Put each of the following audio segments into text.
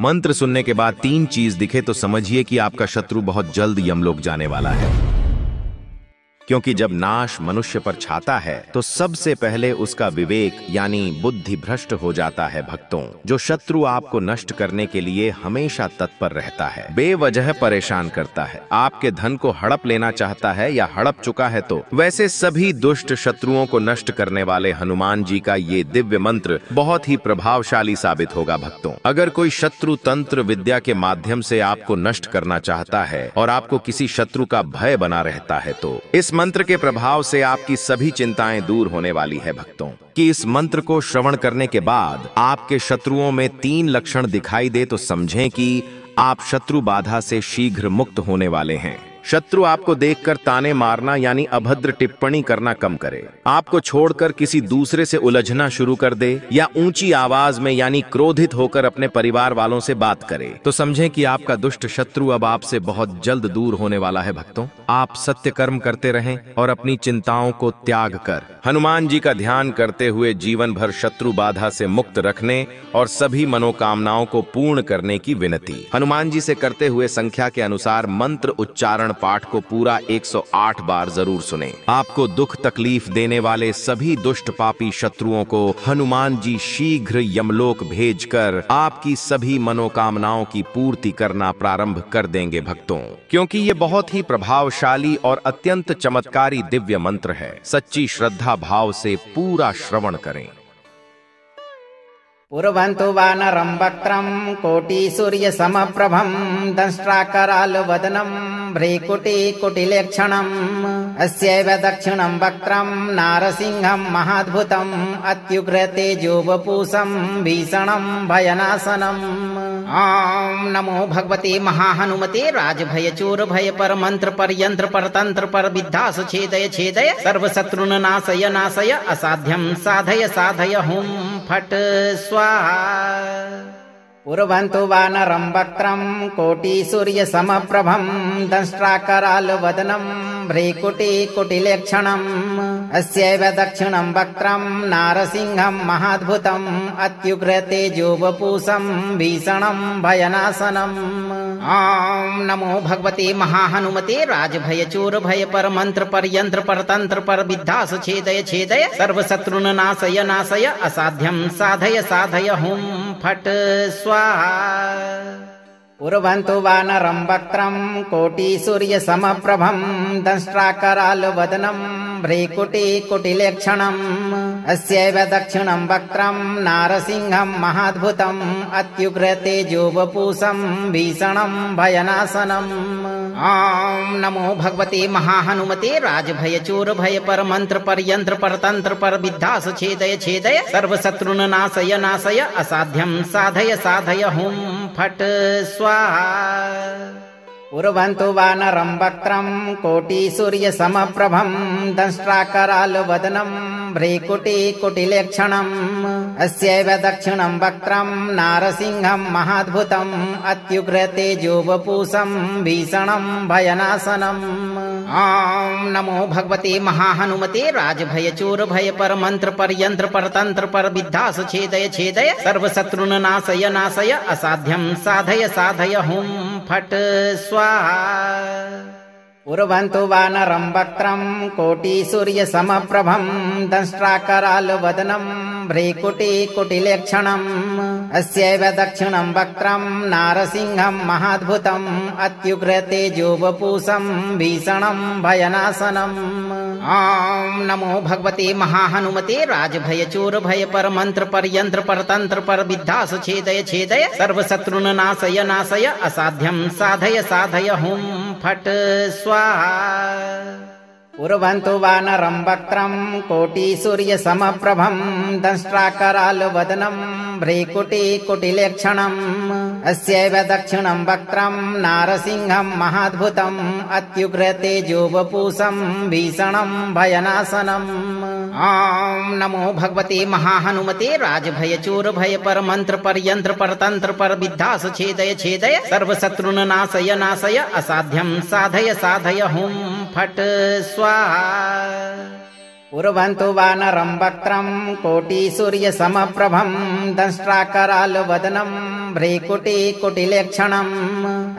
मंत्र सुनने के बाद 3 चीज दिखे तो समझिए कि आपका शत्रु बहुत जल्द यमलोक जाने वाला है, क्योंकि जब नाश मनुष्य पर छाता है तो सबसे पहले उसका विवेक यानी बुद्धि भ्रष्ट हो जाता है। भक्तों, जो शत्रु आपको नष्ट करने के लिए हमेशा तत्पर रहता है, बेवजह परेशान करता है, आपके धन को हड़प लेना चाहता है या हड़प चुका है, तो वैसे सभी दुष्ट शत्रुओं को नष्ट करने वाले हनुमान जी का ये दिव्य मंत्र बहुत ही प्रभावशाली साबित होगा। भक्तों, अगर कोई शत्रु तंत्र विद्या के माध्यम से आपको नष्ट करना चाहता है और आपको किसी शत्रु का भय बना रहता है, तो इस मंत्र के प्रभाव से आपकी सभी चिंताएं दूर होने वाली है। भक्तों, कि इस मंत्र को श्रवण करने के बाद आपके शत्रुओं में 3 लक्षण दिखाई दे तो समझें कि आप शत्रु बाधा से शीघ्र मुक्त होने वाले हैं। शत्रु आपको देखकर ताने मारना यानी अभद्र टिप्पणी करना कम करे, आपको छोड़कर किसी दूसरे से उलझना शुरू कर दे या ऊंची आवाज में यानी क्रोधित होकर अपने परिवार वालों से बात करे, तो समझें कि आपका दुष्ट शत्रु अब आपसे बहुत जल्द दूर होने वाला है। भक्तों, आप सत्य कर्म करते रहें और अपनी चिंताओं को त्याग कर हनुमान जी का ध्यान करते हुए जीवन भर शत्रु बाधा से मुक्त रखने और सभी मनोकामनाओं को पूर्ण करने की विनती हनुमान जी से करते हुए संख्या के अनुसार मंत्र उच्चारण पाठ को पूरा 108 बार जरूर सुने। आपको दुख तकलीफ देने वाले सभी दुष्ट पापी शत्रुओं को हनुमान जी शीघ्र यमलोक भेजकर आपकी सभी मनोकामनाओं की पूर्ति करना प्रारंभ कर देंगे। भक्तों, क्योंकि ये बहुत ही प्रभावशाली और अत्यंत चमत्कारी दिव्य मंत्र है, सच्ची श्रद्धा भाव से पूरा श्रवण करें। पूर्वन्तु वानरं वक्त्रं कोटिसूर्यसमप्रभं दंष्ट्राकरालवदनं भ्रीकुटिकुटिलेक्षणम् अस्यैव दक्षिणं वक्त्रं नारसिंहं महाद्भुतम् अत्युग्रतेजोवपुषं भीषणं भयनाशनम्। ॐ नमो भगवते महाहनुमते राजभयचूर भय पर मंत्र पर यंत्र पर तंत्र पर विद्धास छेदय छेदय सर्वशत्रुन नाशय नाशय असाध्यं साधय साधय हुं फट् स्वाहा। पूर्वन्तु वानरं वक्त्रं कोटिसूर्यसमप्रभं दंष्ट्राकरालवदनं भ्रीकुटिकुटिलेक्षणम् अस्यैव दक्षिणं वक्त्रं नारसिंहं महाद्भुतम् अत्युग्रतेजोवपुषं भीषणं भयनाशनम्। ॐ नमो भगवते महाहनुमते राजभयचूर भय पर मंत्र पर यंत्र पर तंत्र पर विद्धास छेदय छेदय सर्वशत्रुन नाशय नाशय असाध्यं साधय साधय हुं फट् स्वाहा। पूर्वन्तु वानरं वक्त्रं कोटिसूर्यसमप्रभं दंष्ट्राकरालवदनं भ्रीकुटिकुटिलेक्षणम् अस्यैव दक्षिणं वक्त्रं नारसिंहं महाद्भुतम् अत्युग्रतेजोवपुषं भीषणं भयनाशनम्। ॐ नमो भगवते महाहनुमते राजभयचूर भय पर मंत्र पर यंत्र पर तंत्र पर विद्धास छेदय छेदय सर्वशत्रुन नाशय नाशय असाध्यं साधय साधय हुं फट् स्वाहा। पूर्वन्तु वानरं वक्त्रं कोटिसूर्यसमप्रभं दंष्ट्राकरालवदनं भ्रीकुटिकुटिलेक्षणम् अस्यैव दक्षिणं वक्त्रं नारसिंहं महाद्भुतम् अत्युग्रतेजोवपुषं भीषणं भयनाशनम्। ॐ नमो भगवते महाहनुमते राजभयचूर भय पर मंत्र पर यंत्र पर तंत्र पर विद्धास छेदय छेदय सर्वशत्रुन नाशय नाशय असाध्यं साधय साधय हुं फट् स्वाहा। पूर्वन्तु वानरं वक्त्रं कोटिसूर्यसमप्रभं दंष्ट्राकरालवदनं भ्रीकुटिकुटिलेक्षणम् अस्यैव दक्षिणं वक्त्रं नारसिंहं महाद्भुतम् अत्युग्रतेजोवपुषं भीषणं भयनाशनम्। ॐ नमो भगवते महाहनुमते राजभयचूर भय पर मंत्र पर यंत्र पर तंत्र पर विद्धास छेदय छेदय सर्वशत्रुन नाशय नाशय असाध्यं साधय साधय हुं फट् स्वाहा। पूर्वन्तु वानरं वक्त्रं कोटिसूर्यसमप्रभं दंष्ट्राकरालवदनं भ्रीकुटिकुटिलेक्षणम् अस्यैव दक्षिणं वक्त्रं नारसिंहं महाद्भुतम् अत्युग्रतेजोवपुषं भीषणं भयनाशनम्। ॐ नमो भगवते महाहनुमते राजभयचूर भय पर मंत्र पर यंत्र पर तंत्र पर विद्धास छेदय छेदय सर्वशत्रुन नाशय नाशय असाध्यं साधय साधय हुं फट् स्वाहा। पूर्वन्तु वानरं वक्त्रं कोटिसूर्यसमप्रभं दंष्ट्राकरालवदनं भ्रीकुटिकुटिलेक्षणम्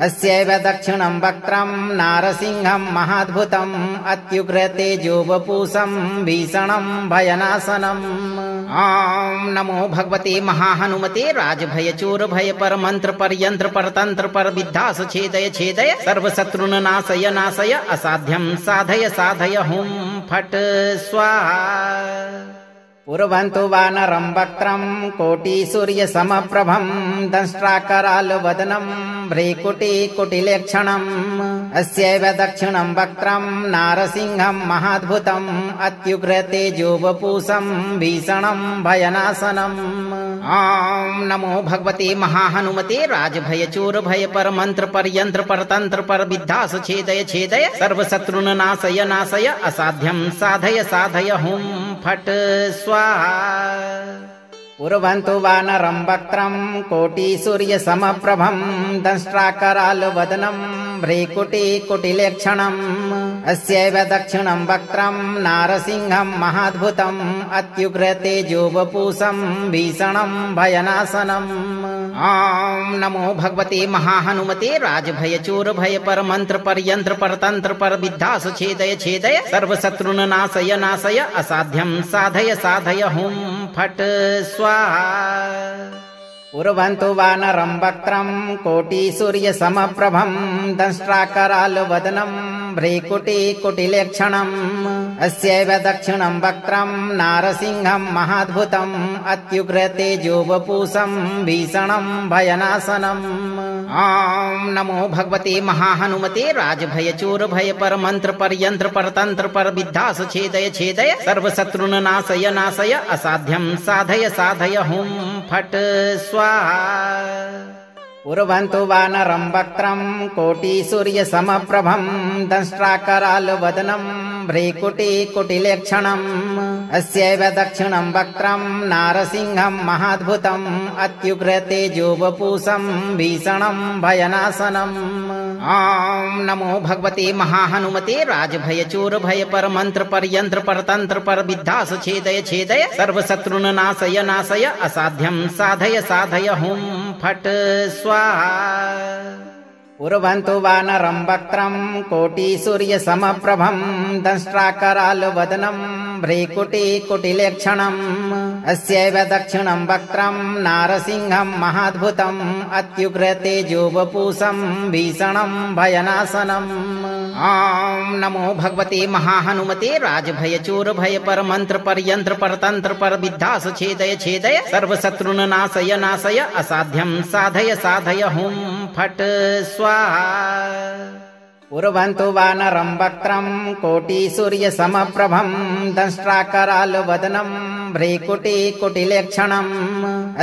अस्यैव दक्षिणं वक्त्रं नारसिंहं महाद्भुतम् अत्युग्रतेजोवपूषं भीषणं भयनाशनम्। ॐ नमो भगवते महाहनुमते राजभयचोरभय परमन्त्र परयन्त्र परतन्त्र परविद्धास छेदय छेदय सर्वशत्रुन् नाशय नाशय असाध्यं साधय साधय हुं फट् स्वाहा। पूर्वन्तु वानरं वक्त्रं कोटिसूर्यसमप्रभं दंष्ट्राकरालवदनं भ्रीकुटिकुटिलेक्षणम् अस्यैव दक्षिणं वक्त्रं नारसिंहं महाद्भुतम् अत्युग्रतेजोवपूषं भीषणं भयनाशनम्। ॐ नमो भगवते महाहनुमते राजभयचोरभय परमन्त्र परयन्त्र परतन्त्र परविद्धास छेदय छेदय सर्वशत्रुन् नाशय नाशय असाध्यं साधय साधय हुं फट् स्वाहा। पूर्वन्तु वानरं वक्त्रं कोटिसूर्यसमप्रभं दंष्ट्राकरालवदनं भ्रीकुटिकुटिलेक्षणम् अस्यैव दक्षिणं वक्त्रं नारसिंहं महाद्भुतम् अत्युग्रतेजोवपूषं भीषणं भयनाशनम्। ॐ नमो भगवते महाहनुमते राजभयचोरभय परमन्त्र परयन्त्र परतन्त्र परविद्धास छेदय छेदय सर्वशत्रुन् नाशय नाशय असाध्यं साधय साधय हुं फट् स्वाहा। पूर्वन्तु वानरं वक्त्रं कोटिसूर्यसमप्रभं दंष्ट्राकरालवदनं भ्रीकुटिकुटिलेक्षणम् अस्यैव दक्षिणं वक्त्रं नारसिंहं महाद्भुतम् अत्युग्रतेजोवपूषं भीषणं भयनाशनम्। ॐ नमो भगवते महाहनुमते राजभयचोरभय परमन्त्र परयन्त्र परतन्त्र परविद्धास छेदय छेदय सर्वशत्रुन् नाशय नाशय असाध्यं साधय साधय हुं फट् स्वाहा। पूर्वन्तु वानरं वक्त्रं कोटिसूर्यसमप्रभं दंष्ट्राकरालवदनं भ्रीकुटिकुटिलेक्षणम् अस्यैव दक्षिणं वक्त्रं नारसिंहं महाद्भुतम् अत्युग्रतेजोवपूषं भीषणं भयनाशनम्। ॐ नमो भगवते महाहनुमते राजभयचोरभय परमन्त्र परयन्त्र परतन्त्र परविद्धास छेदय छेदय सर्वशत्रुन् नाशय नाशय असाध्यं साधय साधय हुं फट् स्वाहा। पूर्वन्तु वानरं वक्त्रं कोटिसूर्यसमप्रभं दंष्ट्राकरालवदनं भ्रीकुटिकुटिलेक्षणम् अस्यैव दक्षिणं वक्त्रं नारसिंहं महाद्भुतम् अत्युग्रतेजोवपूषं भीषणं भयनाशनम्। ॐ नमो भगवते महाहनुमते राजभयचोरभय परमन्त्र परयन्त्र परतन्त्र परविद्धास छेदय छेदय सर्वशत्रुन् नाशय नाशय असाध्यं साधय साधय हुं फट् स्वाहा। पूर्वन्तु वानरं वक्त्रं कोटिसूर्यसमप्रभं दंष्ट्राकरालवदनं भ्रीकुटिकुटिलेक्षणम्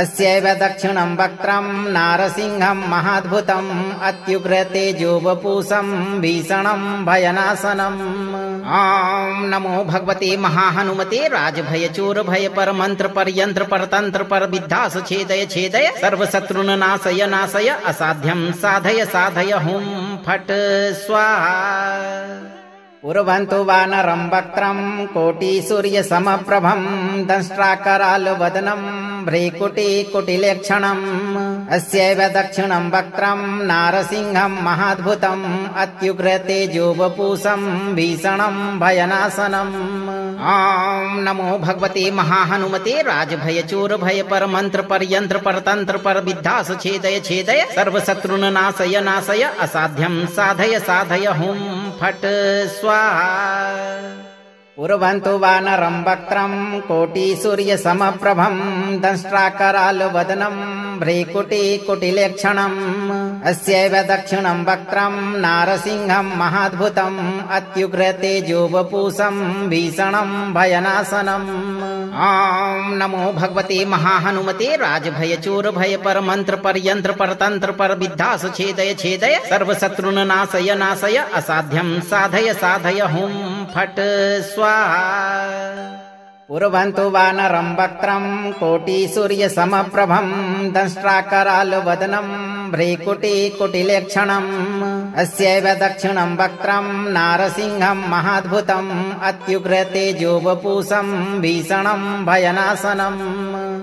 अस्यैव दक्षिणं वक्त्रं नारसिंहं महाद्भुतम् अत्युग्रतेजोवपूषं भीषणं भयनाशनम्। ॐ नमो भगवते महाहनुमते राजभयचोरभय परमन्त्र परयन्त्र परतन्त्र परविद्धास छेदय छेदय सर्वशत्रुन् नाशय नाशय असाध्यं साधय साधय हुं फट् स्वाहा। पूर्वन्तु वानरं वक्त्रं कोटिसूर्यसमप्रभं दंष्ट्राकरालवदनं भ्रीकुटिकुटिलेक्षणम् अस्यैव दक्षिणं वक्त्रं नारसिंहं महाद्भुतम् अत्युग्रतेजोवपूषं भीषणं भयनाशनम्। ॐ नमो भगवते महाहनुमते राजभयचोरभय परमन्त्र परयन्त्र परतन्त्र परविद्धास छेदय छेदय सर्वशत्रुन् नाशय नाशय असाध्यं साधय साधय हुं फट् स्वाहा। पूर्वन्तु वानरं वक्त्रं कोटिसूर्यसमप्रभं दंष्ट्राकरालवदनं भ्रीकुटिकुटिलेक्षणम् अस्यैव दक्षिणं वक्त्रं नारसिंहं महाद्भुतम् अत्युग्रतेजोवपूषं भीषणं भयनाशनम्। ॐ नमो भगवते महाहनुमते राजभयचोरभय परमन्त्र परयन्त्र परतन्त्र परविद्धास छेदय छेदय सर्वशत्रुन् नाशय नाशय असाध्यं साधय साधय हुं फट् स्वाहा। पूर्वन्तु वानरं वक्त्रं कोटिसूर्यसमप्रभं दंष्ट्राकरालवदनं भ्रीकुटिकुटिलेक्षणम् अस्यैव दक्षिणं वक्त्रं नारसिंहं महाद्भुतम् अत्युग्रतेजोवपूषं भीषणं भयनाशनम्।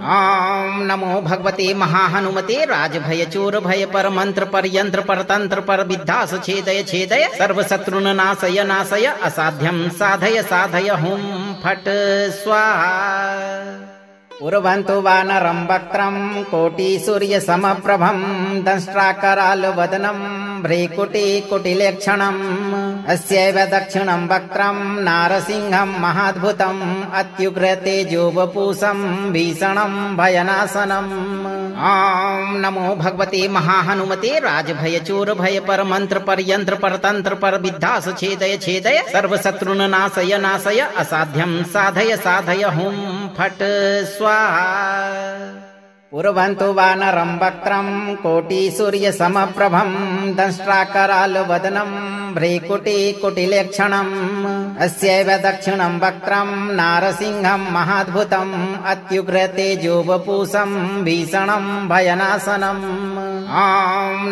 ॐ ॐ नमो भगवते महाहनुमते राजभय चोर भय पर मंत्र पर यंत्र पर तंत्र पर विद्धास छेदय छेदय सर्वशत्रुन नाशय नाशय असाध्यं साधय साधय हुं फट् स्वाहा। उर्वन्तु वानरं वक्त्रं कोटिसूर्यसमप्रभं दंष्ट्राकरालवदनं भ्रीकुटिकुटिलेक्षणम् अस्यैव दक्षिणं वक्त्रं नारसिंहं महाद्भुतम् अत्युग्रतेजोवपुषं भीषणं भयनाशनम्। ॐ नमो भगवते महाहनुमते राजभय चोर भय पर मंत्र पर यंत्र पर तंत्र पर विद्धास छेदय छेदय सर्वशत्रुन नाशय नाशय असाध्यं साधय साधय हुं फट् स्वाहा। उर्वन्तु वानरं वक्त्रं कोटिसूर्यसमप्रभं दंष्ट्राकरालवदनं भ्रीकुटिकुटिलेक्षणम् अस्यैव दक्षिणं वक्त्रं नारसिंहं महाद्भुतम् अत्युग्रतेजोवपुषं भीषणं भयनाशनम्। ॐ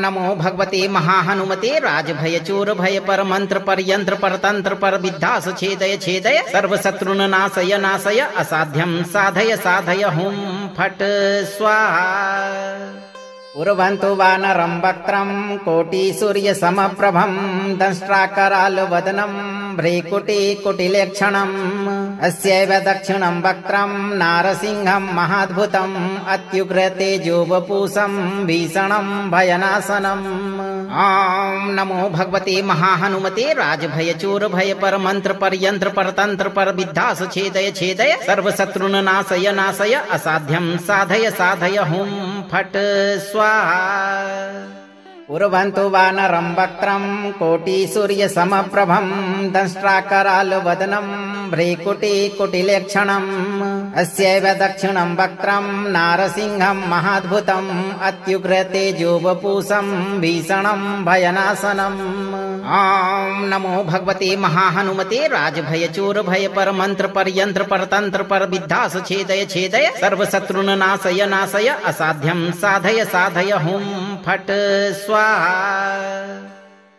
नमो भगवते महाहनुमते राजभय चोर भय पर मंत्र पर यंत्र पर तंत्र पर विद्धास छेदय छेदय सर्वशत्रुन नाशय नाशय असाध्यं साधय साधय हुं फट् स्वाहा। उर्वन्तु वानरं वक्त्रं कोटिसूर्यसमप्रभं दंष्ट्राकरालवदनं भ्रीकुटिकुटिलेक्षणम् अस्यैव दक्षिणं वक्त्रं नारसिंहं महाद्भुतम् अत्युग्रतेजोवपुषं भीषणं भयनाशनम्। ॐ नमो भगवते महाहनुमते राजभय चोर भय पर मंत्र पर यंत्र पर तंत्र पर विद्धास छेदय छेदय सर्वशत्रुन नाशय नाशय असाध्यं साधय साधय हुं फट् स्वाहा। उर्वन्तु वानरं वक्त्रं कोटिसूर्यसमप्रभं दंष्ट्राकरालवदनं भ्रीकुटिकुटिलेक्षणम् अस्यैव दक्षिणं वक्त्रं नारसिंहं महाद्भुतम् अत्युग्रतेजोवपुषं भीषणं भयनाशनम्। ॐ नमो भगवते महाहनुमते राजभय चोर भय पर मंत्र पर यंत्र पर तंत्र पर विद्धास छेदय छेदय सर्वशत्रुन नाशय नाशय असाध्यं साधय साधय हुं फट् स्वाहा।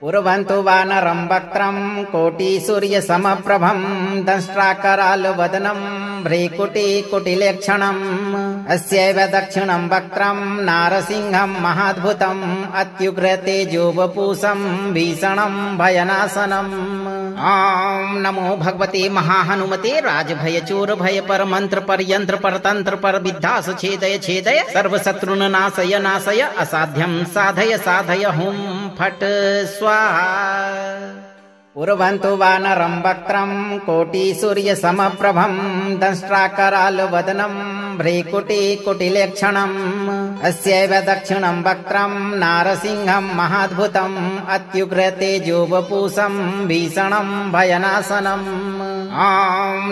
उर्वन्तु वानरं वक्त्रं कोटिसूर्यसमप्रभं दंष्ट्राकरालवदनं भ्रीकुटिकुटिलेक्षणम् अस्यैव दक्षिणं वक्त्रं नारसिंहं महाद्भुतम् अत्युग्रतेजोवपुषं भीषणं भयनाशनम्। ॐ नमो भगवते महाहनुमते राजभय चोर भय पर मंत्र पर यंत्र पर तंत्र पर विद्धास छेदय छेदय सर्वशत्रुन नाशय नाशय असाध्यं साधय साधय हुं फट् स्वाहा। उर्वन्तु वानरं वक्त्रं कोटिसूर्यसमप्रभं दंष्ट्राकरालवदनं भ्रीकुटिकुटिलेक्षणम् अस्यैव दक्षिणं वक्त्रं नारसिंहं महाद्भुतम् अत्युग्रतेजोवपुषं भीषणं भयनाशनम्। ॐ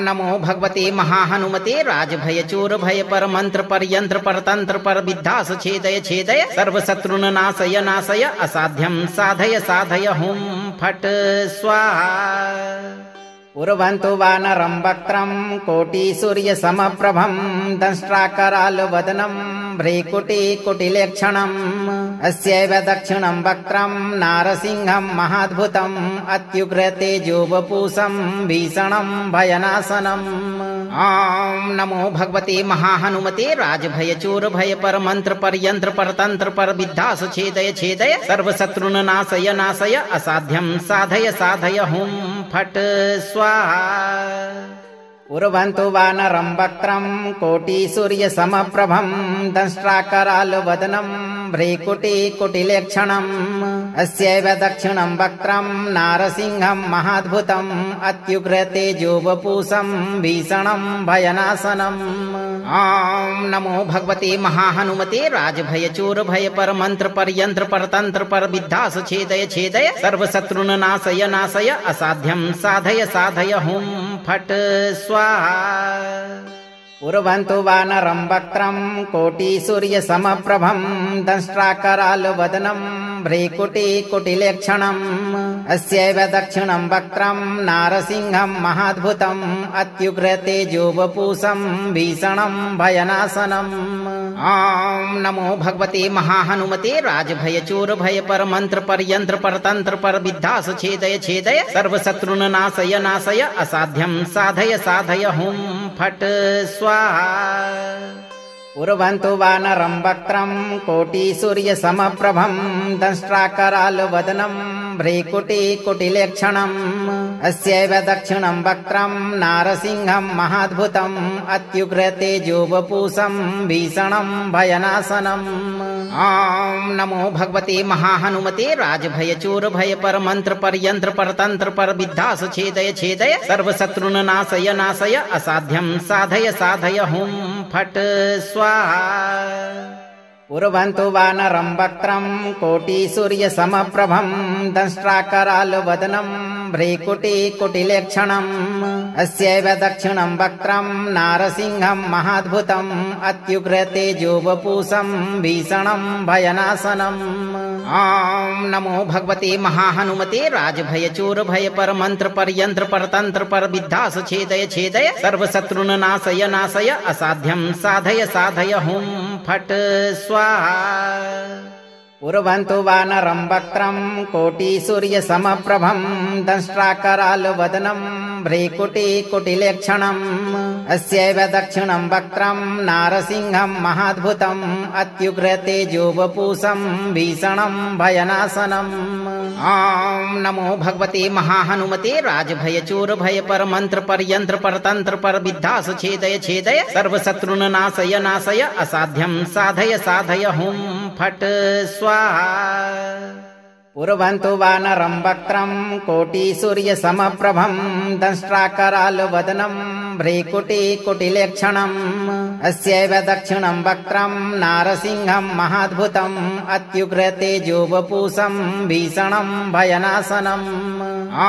नमो भगवते महाहनुमते राजभय चोर भय पर मंत्र पर यंत्र पर तंत्र पर विद्धास छेदय छेदय सर्वशत्रुन नाशय नाशय असाध्यं साधय साधय हुं फट् स्वाहा। उर्वन्तु वानरं वक्त्रं कोटिसूर्यसमप्रभं दंष्ट्राकरालवदनं भ्रीकुटिकुटिलेक्षणम् अस्यैव दक्षिणं वक्त्रं नारसिंहं महाद्भुतम् अत्युग्रतेजोवपुषं भीषणं भयनाशनम्। ॐ नमो भगवते महाहनुमते राजभय चोर भय पर मंत्र पर यंत्र पर तंत्र पर विद्धास छेदय छेदय सर्वशत्रुन नाशय नाशय असाध्यं साधय साधय हुं फट् स्वाहा। उर्वन्तु वानरं वक्त्रं कोटिसूर्यसमप्रभं दंष्ट्राकरालवदनं भ्रीकुटिकुटिलेक्षणम् अस्यैव दक्षिणं वक्त्रं नारसिंहं महाद्भुतम् अत्युग्रतेजोवपुषं भीषणं भयनाशनम्। ॐ नमो भगवते महाहनुमते राजभय चोर भय पर मंत्र पर यंत्र पर तंत्र पर विद्धास छेदय छेदय सर्वशत्रुन नाशय नाशय असाध्यं साधय साधय हुं फट् स्वाहा। उर्वन्तु वानरं वक्त्रं कोटिसूर्यसमप्रभं दंष्ट्राकरालवदनं भ्रीकुटिकुटिलेक्षणम् अस्यैव दक्षिणं वक्त्रं नारसिंहं महाद्भुतम् अत्युग्रतेजोवपुषं भीषणं भयनाशनम्। ॐ नमो भगवते महाहनुमते राजभय चोर भय पर मंत्र पर यंत्र पर तंत्र पर विद्धास छेदय छेदय सर्वशत्रुन नाशय नाशय असाध्यं साधय साधय हुं फट् स्वाहा। उर्वन्तु वानरं वक्त्रं कोटिसूर्यसमप्रभं दंष्ट्राकरालवदनं भ्रीकुटिकुटिलेक्षणम् अस्यैव दक्षिणं वक्त्रं नारसिंहं महाद्भुतम् अत्युग्रतेजोवपुषं भीषणं भयनाशनम्। ॐ नमो भगवते महाहनुमते राजभयचूरभय परमंत्र परयंत्र परतंत्र परविद्धास छेदय छेदय सर्वशत्रुन नाशय नाशय असाध्यं साधय साधय हुं फट् स्वाहा। उर्वन्तु वानरं वक्त्रं कोटिसूर्यसमप्रभं दंष्ट्राकरालवदनं भ्रीकुटिकुटिलेक्षणम् अस्यैव दक्षिणं वक्त्रं नारसिंहं महाद्भुतम् अत्युग्रतेजोवपुषं भीषणं भयनाशनम्। ॐ नमो भगवते महाहनुमते राजभयचूरभय परमंत्र परयंत्र परतंत्र परविद्धास छेदय छेदय सर्वशत्रुन नाशय नाशय असाध्यं साधय साधय हुं फट् स्वाहा। उर्वन्तु वानरं वक्त्रं कोटिसूर्यसमप्रभं दंष्ट्राकरालवदनं भ्रीकुटिकुटिलेक्षणम् अस्यैव दक्षिणं वक्त्रं नारसिंहं महाद्भुतम् अत्युग्रतेजोवपुषं भीषणं भयनाशनम्। ॐ नमो भगवते महाहनुमते राजभयचूरभय परमंत्र परयंत्र परतंत्र परविद्धास छेदय छेदय सर्वशत्रुन नाशय नाशय असाध्यं साधय साधय हुं फट् स्वाहा। उर्वन्तु वानरं वक्त्रं कोटिसूर्यसमप्रभं दंष्ट्राकरालवदनं भ्रीकुटिकुटिलेक्षणम् अस्यैव दक्षिणं वक्त्रं नारसिंहं महाद्भुतम् अत्युग्रतेजोवपुषं भीषणं भयनाशनम्। ॐ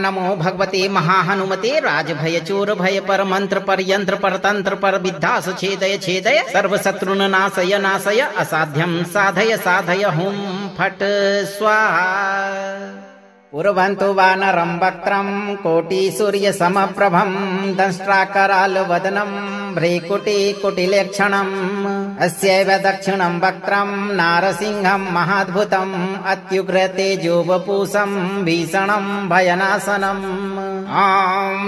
नमो भगवते महाहनुमते राजभयचूरभय परमंत्र परयंत्र परतंत्र परविद्धास छेदय छेदय सर्वशत्रुन नाशय नाशय असाध्यं साधय साधय हुं फट् स्वाहा। उर्वन्तु वानरं वक्त्रं कोटिसूर्यसमप्रभं दंष्ट्राकरालवदनं भ्रीकुटिकुटिलेक्षणम् अस्यैव दक्षिणं वक्त्रं नारसिंहं महाद्भुतम् अत्युग्रतेजोवपुषं भीषणं भयनाशनम्। ॐ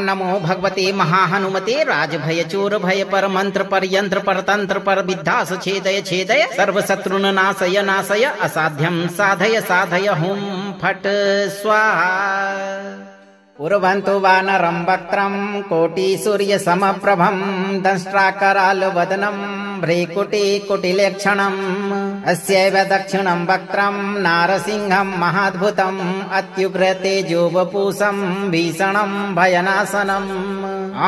नमो भगवते महाहनुमते राजभयचूरभय परमंत्र परयंत्र परतंत्र परविद्धास छेदय छेदय सर्वशत्रुन नाशय नाशय असाध्यं साधय साधय हुं फट् स्वाहा। उर्वन्तु वानरं वक्त्रं कोटिसूर्यसमप्रभं दंष्ट्राकरालवदनं भ्रीकुटिकुटिलेक्षणम् अस्यैव दक्षिणं वक्त्रं नारसिंहं महाद्भुतम् अत्युग्रतेजोवपुषं भीषणं भयनाशनम्। ॐ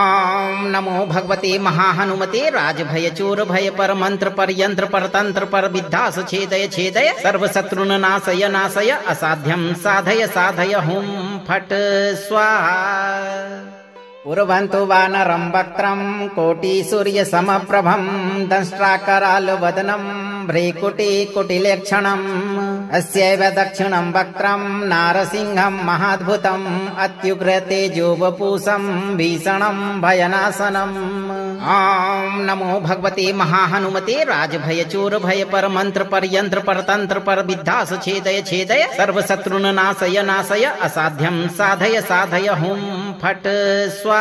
नमो भगवते महाहनुमते राजभयचूरभय परमंत्र परयंत्र परतंत्र परविद्धास छेदय छेदय सर्वशत्रुन नाशय नाशय असाध्यं साधय साधय हुं फट् स्वाहा। उर्वन्तु वानरं वक्त्रं कोटिसूर्यसमप्रभं दंष्ट्राकरालवदनं भ्रीकुटिकुटिलेक्षणम् अस्यैव दक्षिणं वक्त्रं नारसिंहं महाद्भुतम् अत्युग्रतेजोवपुषं भीषणं भयनाशनम्। ॐ नमो भगवते महाहनुमते राजभयचूरभय परमंत्र परयंत्र परतंत्र परविद्धास छेदय छेदय सर्वशत्रुन नाशय नाशय असाध्यं साधय साधय हुं फट् स्वाहा।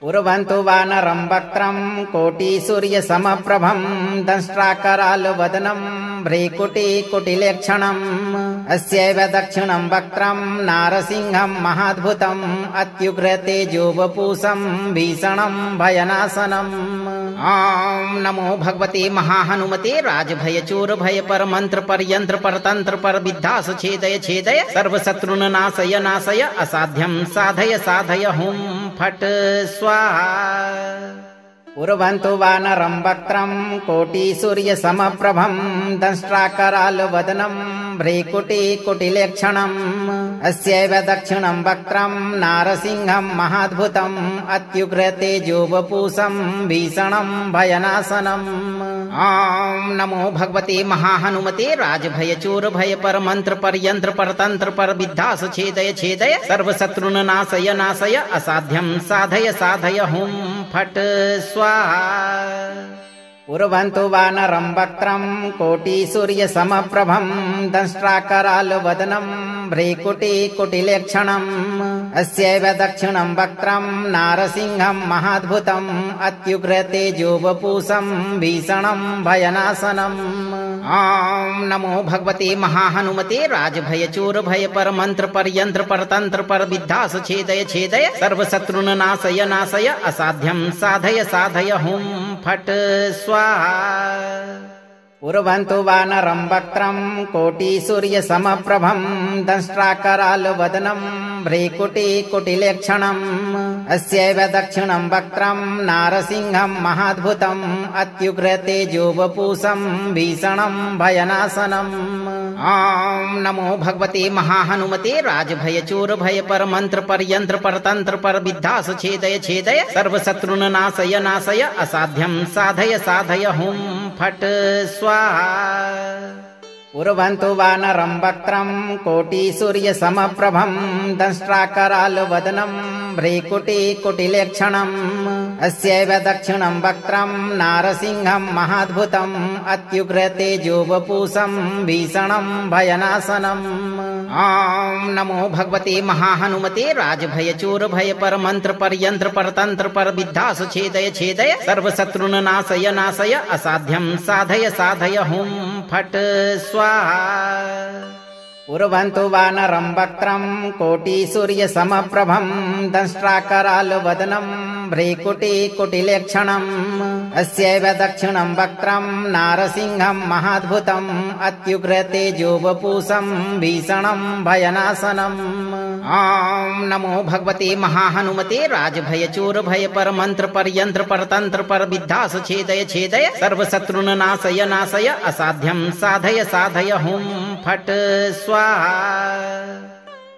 उर्वन्तु वानरं वक्त्रं कोटिसूर्यसमप्रभं दंष्ट्राकरालवदनं भ्रीकुटिकुटिलेक्षणम् अस्यैव दक्षिणं वक्त्रं नारसिंहं महाद्भुतम् अत्युग्रतेजोवपुषं भीषणं भयनाशनम्। ॐ नमो भगवते महाहनुमते राजभयचूरभय परमंत्र परयंत्र परतंत्र परविद्धास छेदय छेदय सर्वशत्रुन नाशय नाशय असाध्यं साधय साधय हुं फट् स्वाहा। उर्वन्तु वानरं वक्त्रं कोटिसूर्यसमप्रभं दंष्ट्राकरालवदनं भ्रीकुटिकुटिलेक्षणम् अस्यैव दक्षिणं वक्त्रं नारसिंहं महाद्भुतम् अत्युग्रतेजोवपुषं भीषणं भयनाशनम्। ॐ नमो भगवते महाहनुमते राजभयचूरभय परमंत्र परयंत्र परतंत्र परविद्धास छेदय छेदय सर्वशत्रुन नाशय नाशय असाध्यं साधय साधय हुं फट् स्वाहा। उर्वन्तु वानरं वक्त्रं कोटिसूर्यसमप्रभं दंष्ट्राकरालवदनं भ्रीकुटिकुटिलेक्षणम् अस्यैव दक्षिणं वक्त्रं नारसिंहं महाद्भुतम् अत्युग्रतेजोवपुषं भीषणं भयनाशनम्। ॐ नमो भगवते महाहनुमते राजभयचूरभय परमन्त्र परयन्त्र परतन्त्र परविद्धास छेदय छेदय सर्वशत्रुन् नाशय नाशय असाध्यं साधय साधय हुं फट् स्वाहा। उर्वन्तु वानरं वक्त्रं कोटिसूर्यसमप्रभं दंष्ट्राकरालवदनं भ्रीकुटिकुटिलेक्षणम् अस्यैव दक्षिणं वक्त्रं नारसिंहं महाद्भुतम् अत्युग्रतेजोवपुषं भीषणं भयनाशनम्। ॐ नमो भगवते महाहनुमते राजभयचूरभय परमन्त्र परयन्त्र परतन्त्र परविद्धास छेदय छेदय सर्वशत्रुन् नाशय नाशय असाध्यं साधय साधय हुं फट् स्वाहा। उर्वन्तु वानरं वक्त्रं कोटिसूर्यसमप्रभं दंष्ट्राकरालवदनं भ्रीकुटिकुटिलेक्षणम् अस्यैव दक्षिणं वक्त्रं नारसिंहं महाद्भुतम् अत्युग्रतेजोवपुषं भीषणं भयनाशनम्। ॐ नमो भगवते महाहनुमते राजभयचूरभय परमन्त्र परयन्त्र परतन्त्र परविद्धास छेदय छेदय सर्वशत्रुन् नाशय नाशय असाध्यं साधय साधय हुं फट् स्वाहा। उर्वन्तु वानरं वक्त्रं कोटिसूर्यसमप्रभं दंष्ट्राकरालवदनं भ्रीकुटिकुटिलेक्षणम् अस्यैव दक्षिणं वक्त्रं नारसिंहं महाद्भुतम् अत्युग्रतेजोवपुषं भीषणं भयनाशनम्। ॐ नमो भगवते महाहनुमते राजभयचूरभय परमन्त्र परयन्त्र परतन्त्र परविद्धास छेदय छेदय सर्वशत्रुन् नाशय नाशय असाध्यं साधय साधय हुं फट् स्वाहा।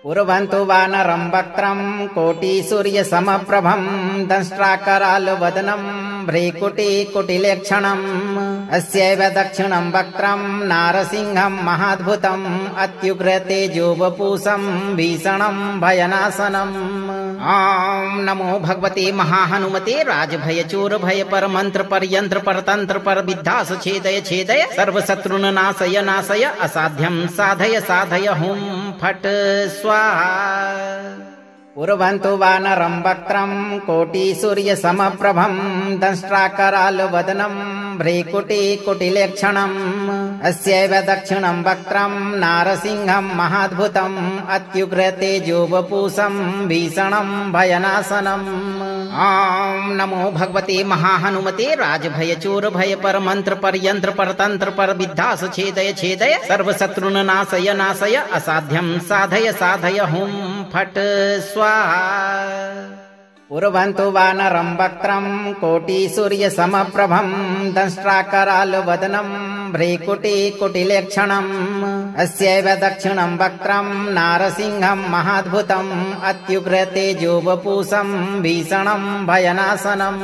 उर्वन्तु वानरं वक्त्रं कोटिसूर्यसमप्रभं दंष्ट्राकरालवदनं भ्रीकुटिकुटिलेक्षणम् अस्यैव दक्षिणं वक्त्रं नारसिंहं महाद्भुतम् अत्युग्रतेजोवपुषं भीषणं भयनाशनम्। ॐ नमो भगवते महाहनुमते राजभयचूरभय परमन्त्र परयन्त्र परतन्त्र परविद्धास छेदय छेदय सर्वशत्रुन् नाशय नाशय असाध्यं साधय साधय हुं फट् स्वाहा। उर्वन्तु वानरं वक्त्रं कोटिसूर्यसमप्रभं दंष्ट्राकरालवदनं भ्रीकुटिकुटिलेक्षणम् अस्यैव दक्षिणं वक्त्रं नारसिंहं महाद्भुतम् अत्युग्रतेजोवपुषं भीषणं भयनाशनम्। ॐ नमो भगवते महाहनुमते राजभयचूरभय परमन्त्र परयन्त्र परतन्त्र परविद्धास छेदय छेदय सर्वशत्रुन् नाशय नाशय असाध्यं साधय साधय हुं फट् स्वाहा। उर्वन्तु वानरं वक्त्रं कोटिसूर्यसमप्रभं दंष्ट्राकरालवदनं भ्रीकुटिकुटिलेक्षणम् अस्यैव दक्षिणं वक्त्रं नारसिंहं महाद्भुतम् अत्युग्रतेजोवपुषं भीषणं भयनाशनम्।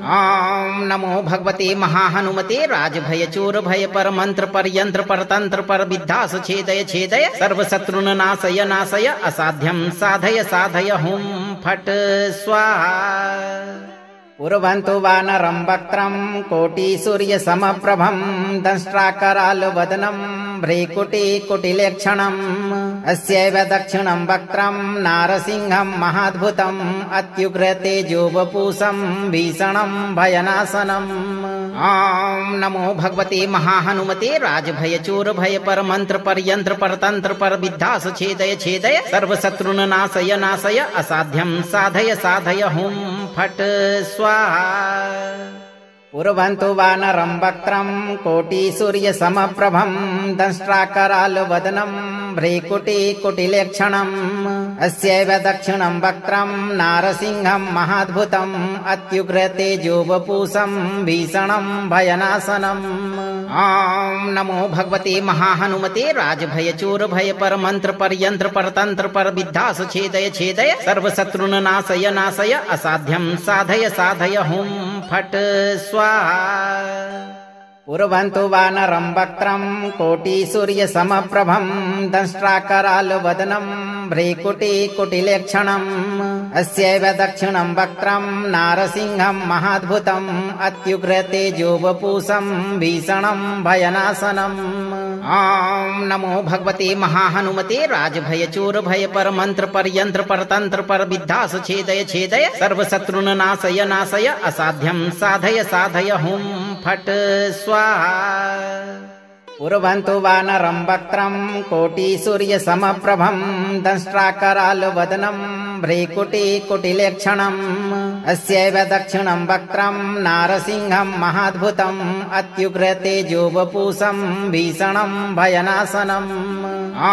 ॐ नमो भगवते महाहनुमते राजभयचूरभय परमन्त्र परयन्त्र परतन्त्र परविद्धास छेदय छेदय सर्वशत्रुन् नाशय नाशय असाध्यं साधय साधय हुं फट् स्वाहा। उर्वन्तु वानरं वक्त्रं कोटिसूर्यसमप्रभं दंष्ट्राकरालवदनं भ्रीकुटिकुटिलेक्षणम् अस्यैव दक्षिणं वक्त्रं नारसिंहं महाद्भुतम् अत्युग्रतेजोवपुषं भीषणं भयनाशनम्। ॐ नमो भगवते महाहनुमते राजभयचूरभय परमन्त्र परयन्त्र परतन्त्र परविद्धास छेदय छेदय सर्वशत्रुन् नाशय नाशय असाध्यं साधय साधय हुं फट् स्वाहा। उर्वन्तु वानरं वक्त्रं कोटिसूर्यसमप्रभं दंष्ट्राकरालवदनं भ्रीकुटिकुटिलेक्षणम् अस्यैव दक्षिणं वक्त्रं नारसिंहं महाद्भुतम् अत्युग्रतेजोवपुषं भीषणं भयनाशनम्। ॐ नमो भगवते महाहनुमते राजभयचूरभय परमन्त्र परयन्त्र परतन्त्र परविद्धास छेदय छेदय सर्वशत्रुन् नाशय नाशय असाध्यं साधय साधय हुं फट् स्वाहा। उर्वन्तु वानरं वक्त्रं कोटिसूर्यसमप्रभं दंष्ट्राकरालवदनं भ्रीकुटिकुटिलेक्षणम् अस्यैव दक्षिणं वक्त्रं नारसिंहं महाद्भुतम् अत्युग्र तेजोवपूषं भीषणं भयनाशनम्। ॐ नमो भगवते महाहनुमते राजभयचूर भय पर मंत्र पर यंत्र पर तंत्र पर विद्धास छेदय छेदय सर्वशत्रुन नाशय नाशय असाध्यं साधय साधय हुं फट् स्वाहा। उर्वन्तु वानरं वक्त्रं कोटिसूर्यसमप्रभं दंष्ट्राकरालवदनं भ्रीकुटिकुटिलेक्षणम् अस्यैव दक्षिणं वक्त्रं नारसिंहं महाद्भुतम् अत्युग्र तेजोवपूषं भीषणं भयनाशनम्। ॐ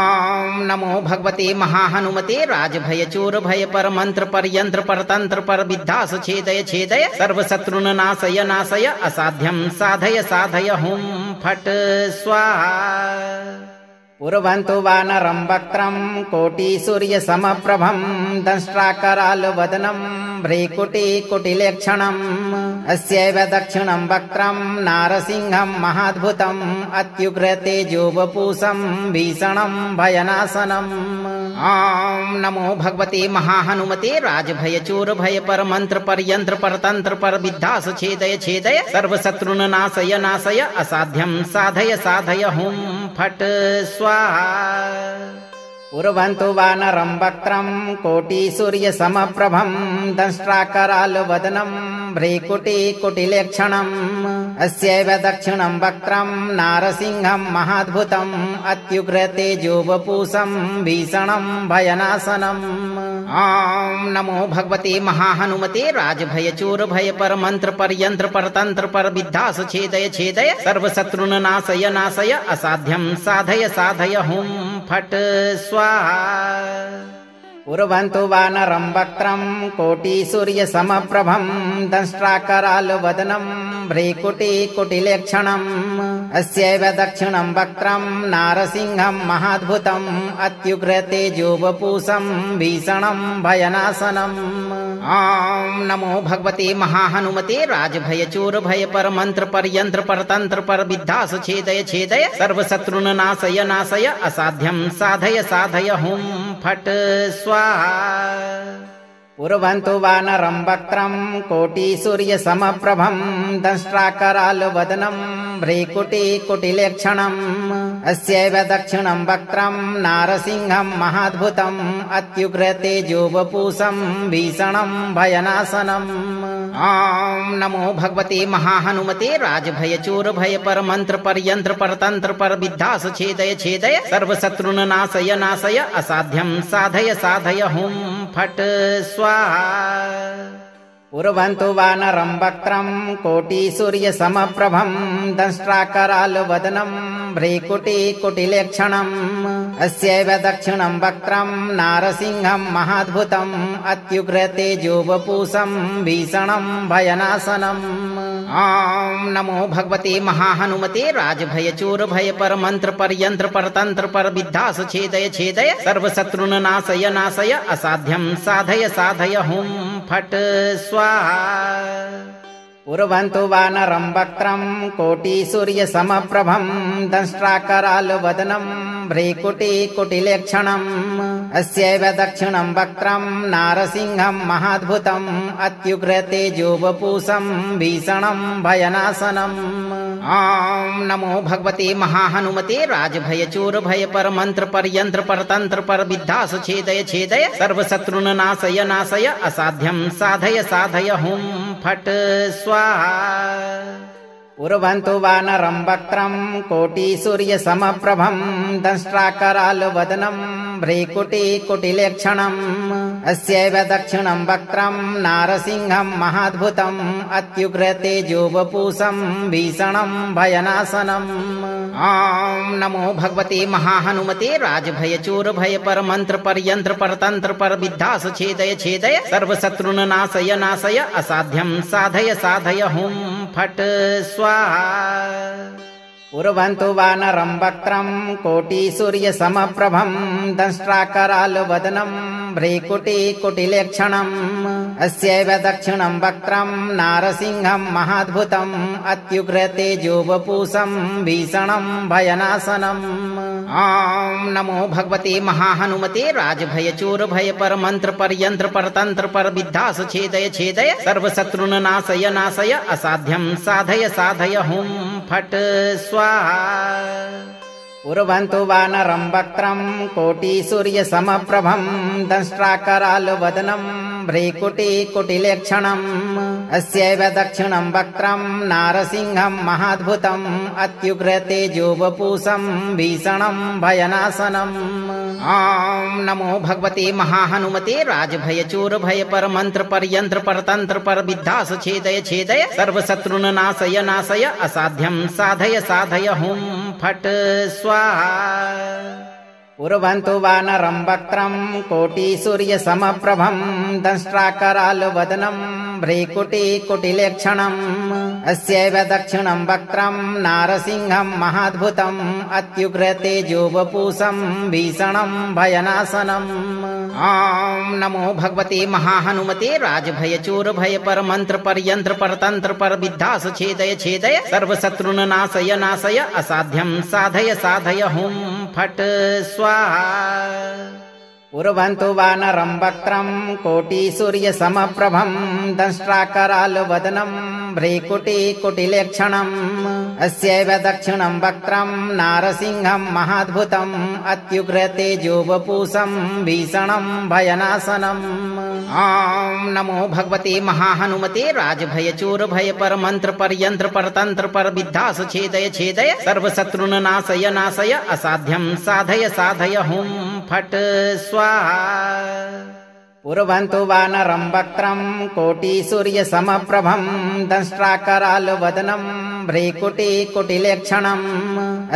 नमो भगवते महाहनुमते राजभयचूर भय पर मंत्र पर यंत्र पर तंत्र पर विद्धास छेदय छेदय सर्वशत्रुन नाशय नाशय असाध्यं साधय साधय हुं फट् स्वाहा। उर्वन्तु वानरं वक्त्रं कोटिसूर्यसमप्रभं दंष्ट्राकरालवदनं भ्रीकुटिकुटिलेक्षणम् अस्यैव दक्षिणं वक्त्रं नारसिंहं महाद्भुतम् अत्युग्र तेजोवपूषं भीषणं भयनाशनम्। ॐ नमो भगवते महाहनुमते राजभयचूर भय पर मंत्र पर यंत्र पर तंत्र पर विद्धास छेदय छेदय सर्वशत्रुन नाशय नाशय असाध्यं साधय साधय हुं फट् स्वाहा। उर्वन्तु वानरं वक्त्रं कोटिसूर्यसमप्रभं दंष्ट्राकरालवदनं भ्रीकुटिकुटिलेक्षणम् अस्यैव दक्षिणं वक्त्रं नारसिंहं महाद्भुतम् अत्युग्र तेजोवपूषं भीषणं भयनाशनम्। ॐ नमो भगवते महाहनुमते राजभयचूर भय पर मंत्र पर यंत्र पर तंत्र पर विद्धास छेदय छेदय सर्वशत्रुन नाशय नाशय असाध्यं साधय साधय हुं फट् स्वाहा। उर्वन्तु वानरं वक्त्रं कोटिसूर्यसमप्रभं दंष्ट्राकरालवदनं भ्रीकुटिकुटिलेक्षणम् अस्यैव दक्षिणं वक्त्रं नारसिंहं महाद्भुतम् अत्युग्र तेजोवपूषं भीषणं भयनाशनम्। ॐ नमो भगवते महाहनुमते राजभयचूर भय पर मंत्र पर यंत्र पर तंत्र पर विद्धास छेदय छेदय सर्वशत्रुन नाशय नाशय असाध्यं साधय साधय हुं फट् स्वाहा। उर्वन्तु वानरं वक्त्रं कोटिसूर्यसमप्रभं दंष्ट्राकरालवदनं भ्रीकुटिकुटिलेक्षणम् अस्यैव दक्षिणं वक्त्रं नारसिंहं महाद्भुतम् अत्युग्र तेजोवपूषं भीषणं भयनाशनम्। ॐ नमो भगवते महाहनुमते राजभयचूर भय पर मंत्र पर यंत्र पर तंत्र पर विद्धास छेदय छेदय सर्वशत्रुन नाशय नाशय असाध्यं साधय साधय हुं फट् स्वाहा। उर्वन्तु वानरं वक्त्रं कोटिसूर्यसमप्रभं दंष्ट्राकरालवदनं भ्रीकुटिकुटिलेक्षणम् अस्यैव दक्षिणं वक्त्रं नारसिंहं महाद्भुतम् अत्युग्र तेजोवपूषं भीषणं भयनाशनम्। ॐ नमो भगवते महाहनुमते राजभयचूर भय पर मंत्र पर यंत्र पर तंत्र पर विद्धास छेदय छेदय सर्वशत्रुन नाशय नाशय असाध्यं साधय साधय हुं फट् स्वाहा। उर्वन्तु वानरं वक्त्रं कोटिसूर्यसमप्रभं दंष्ट्राकरालवदनं भ्रीकुटिकुटिलेक्षणम् अस्यैव दक्षिणं वक्त्रं नारसिंहं महाद्भुतम् अत्युग्र तेजोवपूषं भीषणं भयनाशनम्। ॐ नमो भगवते महाहनुमते राजभयचूर भय पर मंत्र पर यंत्र पर तंत्र पर विद्धास छेदय छेदय सर्वशत्रुन नाशय नाशय असाध्यं साधय साधय हुं फट् स्वाहा। उर्वन्तु वानरं वक्त्रं कोटिसूर्यसमप्रभं दंष्ट्राकरालवदनं भ्रीकुटिकुटिलेक्षणम् अस्यैव दक्षिणं वक्त्रं नारसिंहं महाद्भुतम् अत्युग्र तेजोवपूषं भीषणं भयनाशनम्। ॐ नमो भगवते महाहनुमते राजभयचूर भय पर मंत्र पर यंत्र पर तंत्र पर विद्धास छेदय छेदय सर्वशत्रुन नाशय नाशय असाध्यं साधय साधय हुं फट् स्वाहा। उर्वन्तु वानरं वक्त्रं कोटिसूर्यसमप्रभं दंष्ट्राकरालवदनं भ्रीकुटिकुटिलेक्षणम् अस्यैव दक्षिणं वक्त्रं नारसिंहं महाद्भुतम् अत्युग्रतेजोवपूषं भीषणं भयनाशनम्। ॐ नमो भगवते महाहनुमते राजभयचूर भय पर मंत्र पर यंत्र पर तंत्र पर विद्धास छेदय छेदय सर्वशत्रुन नाशय नाशय असाध्यं साधय साधय हुं फट् स्वाहा। उर्वन्तु वानरं वक्त्रं कोटिसूर्यसमप्रभं दंष्ट्राकरालवदनं भ्रीकुटिकुटिलेक्षणम् अस्यैव दक्षिणं वक्त्रं नारसिंहं महाद्भुतम् अत्युग्रतेजोवपूषं भीषणं भयनाशनम्। ॐ नमो भगवते महाहनुमते राजभयचूर भय पर मंत्र पर यंत्र पर तंत्र पर विद्धास छेदय छेदय सर्वशत्रुन नाशय नाशय असाध्यं साधय साधय हुं फट् स्वाहा। उर्वन्तु वानरं वक्त्रं कोटिसूर्यसमप्रभं दंष्ट्राकरालवदनं भ्रीकुटिकुटिलेक्षणम् अस्यैव दक्षिणं वक्त्रं नारसिंहं महाद्भुतम् अत्युग्रतेजोवपूषं भीषणं भयनाशनम्। ॐ नमो भगवते महाहनुमते राजभयचूर भय पर मंत्र पर यंत्र पर तंत्र पर विद्धास छेदय छेदय सर्वशत्रुन नाशय नाशय असाध्यं साधय साधय हुं फट् स्वाहा। उर्वन्तु वानरं वक्त्रं कोटिसूर्यसमप्रभं दंष्ट्राकरालवदनं भ्रीकुटिकुटिलेक्षणम् अस्यैव दक्षिणं वक्त्रं नारसिंहं महाद्भुतम् अत्युग्रतेजोवपूषं भीषणं भयनाशनम्। ॐ नमो भगवते महाहनुमते राजभयचूर भय पर मंत्र पर यंत्र पर तंत्र पर विद्धास छेदय छेदय सर्वशत्रुन नाशय नाशय असाध्यं साधय साधय हुं फट् स्वाहा। उर्वन्तु वानरं वक्त्रं कोटिसूर्यसमप्रभं दंष्ट्राकरालवदनं भ्रीकुटिकुटिलेक्षणम्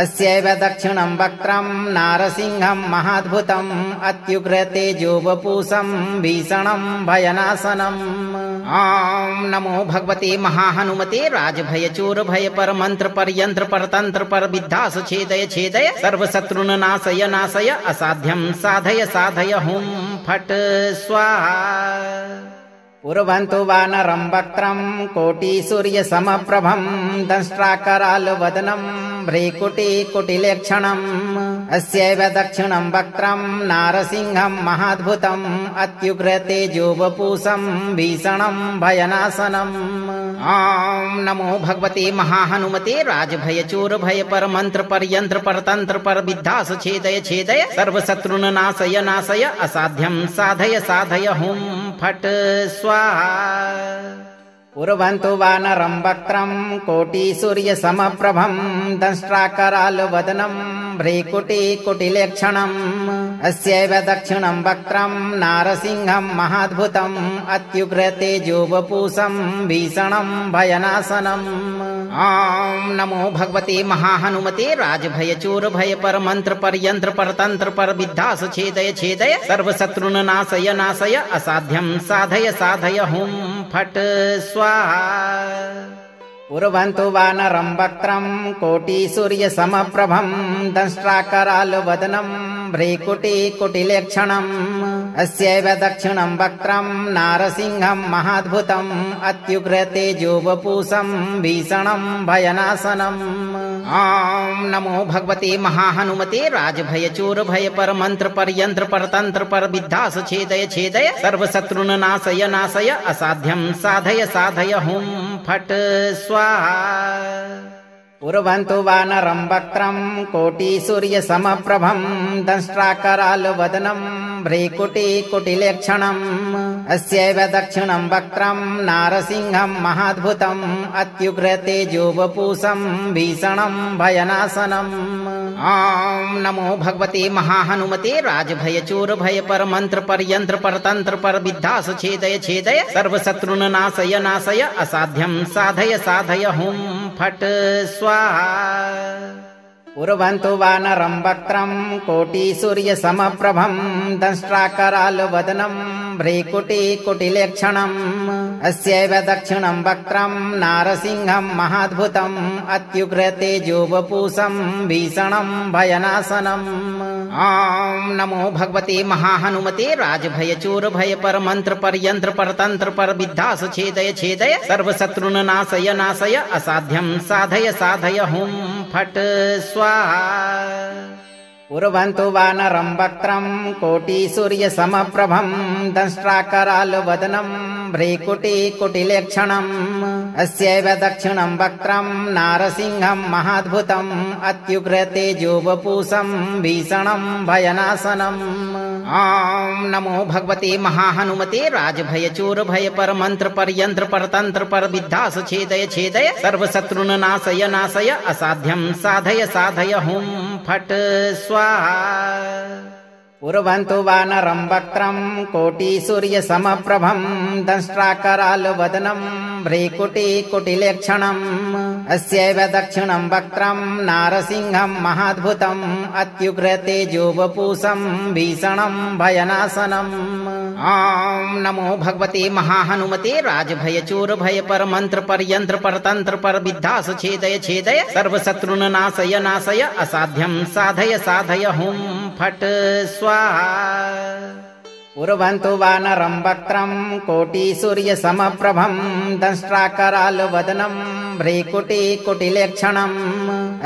अस्यैव दक्षिणं वक्त्रं नारसिंहं महाद्भुतम् अत्युग्रतेजोवपूषं भीषणं भयनाशनम्। ॐ नमो भगवते महाहनुमते राजभयचूर भय पर मंत्र पर यंत्र पर तंत्र पर विद्धास छेदय छेदय सर्वशत्रुन नाशय नाशय असाध्यं साधय साधय हुं फट् स्वाहा। उर्वन्तु वानरं वक्त्रं कोटिसूर्यसमप्रभं दंष्ट्राकरालवदनं भ्रीकुटिकुटिलेक्षणम् अस्यैव दक्षिणं वक्त्रं नारसिंहं महाद्भुतम् अत्युग्रतेजोवपूषं भीषणं भयनाशनम्। ॐ नमो भगवते महाहनुमते राजभयचूर भय पर मंत्र पर यंत्र पर तंत्र पर विद्धास छेदय छेदय सर्वशत्रुन नाशय नाशय असाध्यं साधय साधय हुं फट् स्वाहा। उर्वन्तु वानरं वक्त्रं कोटिसूर्यसमप्रभं दंष्ट्राकरालवदनं भ्रीकुटिकुटिलेक्षणम् अस्यैव दक्षिणं वक्त्रं नारसिंहं महाद्भुतम् अत्युग्रतेजोवपूषं भीषणं भयनाशनम्। ॐ नमो भगवते महाहनुमते राजभयचूर भय पर मंत्र पर यंत्र पर तंत्र पर विद्धास छेदय छेदय सर्वशत्रुन नाशय नाशय असाध्यं साधय साधय हुं फट् स्वाहा। उर्वन्तु वानरं वक्त्रं कोटिसूर्यसमप्रभं दंष्ट्राकरालवदनं भ्रीकुटिकुटिलेक्षणम् अस्यैव दक्षिणं वक्त्रं नारसिंहं महाद्भुतम् अत्युग्रतेजोवपूषं भीषणं भयनाशनम्। ॐ नमो भगवते महाहनुमते राजभयचूर भय पर मंत्र पर यंत्र पर तंत्र पर विद्धास छेदय छेदय सर्वशत्रुन नाशय नाशय असाध्यं साधय साधय हुं फट् स्वाहा। उर्वन्तु वानरं वक्त्रं कोटिसूर्यसमप्रभं दंष्ट्राकरालवदनं भ्रीकुटिकुटिलेक्षणम् अस्यैव दक्षिणं वक्त्रं नारसिंहं महाद्भुतम् अत्युग्रतेजोवपूषं भीषणं भयनाशनम्। ॐ नमो भगवते महाहनुमते राजभयचूर भय पर मंत्र पर यंत्र पर तंत्र पर विद्धास छेदय छेदय सर्वशत्रुन नाशय नाशय असाध्यं साधय साधय हुं फट् स्वाहा। उर्वन्तु वानरं वक्त्रं कोटिसूर्यसमप्रभं दंष्ट्राकरालवदनं भ्रीकुटिकुटिलेक्षणम् अस्यैव दक्षिणं वक्त्रं नारसिंहं महाद्भुतम् अत्युग्रतेजोवपूषं भीषणं भयनाशनम्। ॐ नमो भगवते महाहनुमते राजभय चोर भय पर मंत्र पर यंत्र पर तंत्र पर विद्धास छेदय छेदय सर्वशत्रुन नाशय नाशय असाध्यं साधय साधय हुं फट् स्वाहा। उर्वन्तु वानरं वक्त्रं कोटिसूर्यसमप्रभं दंष्ट्राकरालवदनं भ्रीकुटिकुटिलेक्षणम् अस्यैव दक्षिणं वक्त्रं नारसिंहं महाद्भुतम् अत्युग्रतेजोवपुषं भीषणं भयनाशनम्। ॐ नमो भगवते महाहनुमते राजभय चोर भय पर मंत्र पर यंत्र पर तंत्र पर विद्धास छेदय छेदय सर्वशत्रुन नाशय नाशय असाध्यं साधय साधय हुं फट् स्वाहा। उर्वन्तु वानरं वक्त्रं कोटिसूर्यसमप्रभं दंष्ट्राकरालवदनं भ्रीकुटिकुटिलेक्षणम् अस्यैव दक्षिणं वक्त्रं नारसिंहं महाद्भुतम् अत्युग्रतेजोवपुषं भीषणं भयनाशनम्। ॐ नमो भगवते महाहनुमते राजभय चोर भय पर मंत्र पर यंत्र पर तंत्र पर विद्धास छेदय छेदय सर्वशत्रुन नाशय नाशय असाध्यं साधय साधय हुं फट् स्वाहा। उर्वन्तु वानरं वक्त्रं कोटिसूर्यसमप्रभं दंष्ट्राकरालवदनं भ्रीकुटिकुटिलेक्षणम्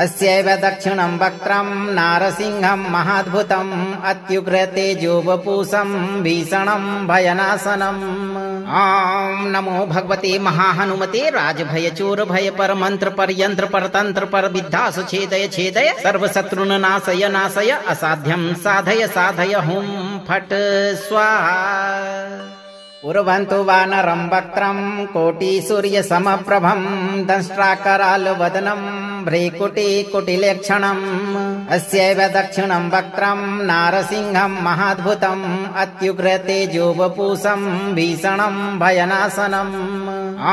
अस्यैव दक्षिणं वक्त्रं नारसिंहं महाद्भुतम् अत्युग्रतेजोवपुषं भीषणं भयनाशनम्। ॐ नमो भगवते महाहनुमते राजभय चोर भय पर मंत्र पर यंत्र पर तंत्र पर विद्धास छेदय छेदय सर्वशत्रुन नाशय नाशय असाध्यं साधय साधय हुं फट् स्वाहा। उर्वन्तु वानरं वक्त्रं कोटिसूर्यसमप्रभं दंष्ट्राकरालवदनं भ्रीकुटिकुटिलेक्षणम् अस्यैव दक्षिणं वक्त्रं नारसिंहं महाद्भुतम् अत्युग्रतेजोवपुषं भीषणं भयनाशनम्। ॐ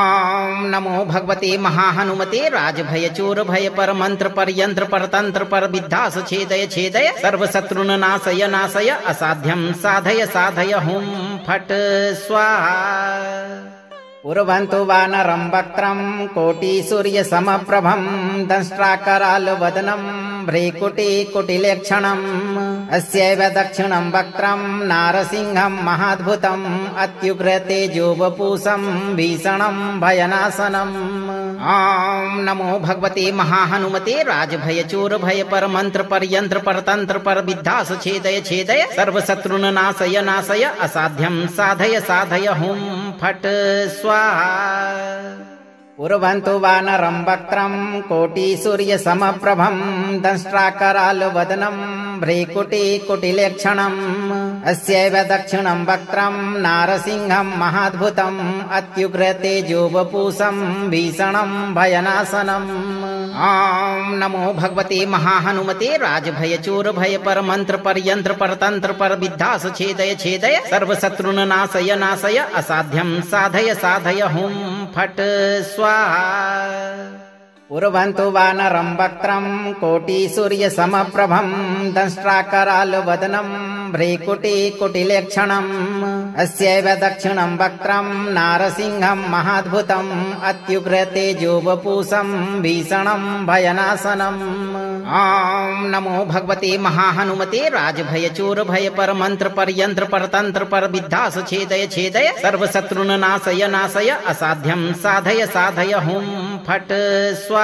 नमो भगवते महाहनुमते राजभय चोर भय पर मंत्र पर यंत्र पर तंत्र पर विद्धास छेदय छेदय सर्वशत्रुन नाशय नाशय असाध्यं साधय साधय हुं फट् स्वाहा। उर्वन्तु वानरं वक्त्रं कोटिसूर्यसमप्रभं दंष्ट्राकरालवदनं भ्रीकुटिकुटिलेक्षणम् अस्यैव दक्षिणं वक्त्रं नारसिंहं महाद्भुतम् अत्युग्रतेजोवपुषं भीषणं भयनाशनम्। ॐ नमो भगवते महाहनुमते राजभय चोर भय पर मंत्र पर यंत्र पर तंत्र पर विद्धास छेदय छेदय सर्वशत्रुन नाशय नाशय असाध्यं साधय साधय हुं फट् स्वाहा। उर्वन्तु वानरं वक्त्रं कोटिसूर्यसमप्रभं दंष्ट्राकरालवदनं भ्रीकुटिकुटिलेक्षणम् अस्यैव दक्षिणं वक्त्रं नारसिंहं महाद्भुतम् अत्युग्रतेजोवपुषं भीषणं भयनाशनम्। ॐ नमो भगवते महाहनुमते राजभय चोर भय पर मंत्र पर यंत्र पर तंत्र पर विद्धास छेदय छेदय सर्वशत्रुन नाशय नाशय असाध्यं साधय साधय हुं फट् स्वाहा। उर्वन्तु वानरं वक्त्रं कोटिसूर्यसमप्रभं दंष्ट्राकरालवदनं भ्रीकुटिकुटिलेक्षणम् अस्यैव दक्षिणं वक्त्रं नारसिंहं महाद्भुतम् अत्युग्रतेजोवपुषं भीषणं भयनाशनम्। ॐ नमो भगवते महाहनुमते राजभय चोर भय पर मंत्र पर यंत्र पर तंत्र पर विद्धास छेदय छेदय सर्वशत्रुन नाशय नाशय असाध्यं साधय साधय हुं फट् स्वाहा।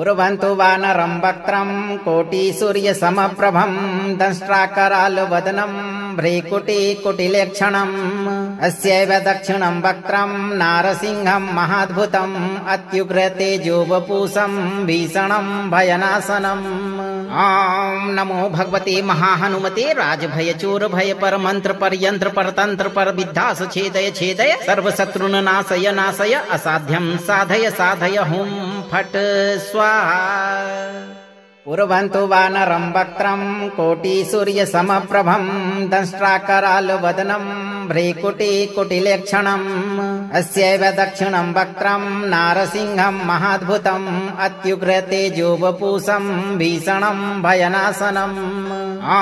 उर्वन्तु वानरं वक्त्रं कोटिसूर्यसमप्रभं दंष्ट्राकरालवदनं भ्रीकुटिकुटिलेक्षणम् अस्यैव दक्षिणं वक्त्रं नारसिंहं महाद्भुतम् अत्युग्रतेजोवपुषं भीषणं भयनाशनम्। ॐ नमो भगवते महाहनुमते राजभय चोर भय पर मंत्र पर यंत्र पर तंत्र पर विद्धास छेदय छेदय सर्वशत्रुन नाशय नाशय असाध्यं साधय साधय हुं फट् स्वाहा। उर्वन्तु वानरं वक्त्रं कोटिसूर्यसमप्रभं दंष्ट्राकरालवदनं भ्रीकुटिकुटिलेक्षणम् अस्यैव दक्षिणं वक्त्रं नारसिंहं महाद्भुतम् अत्युग्रतेजोवपुषं भीषणं भयनाशनम्। ॐ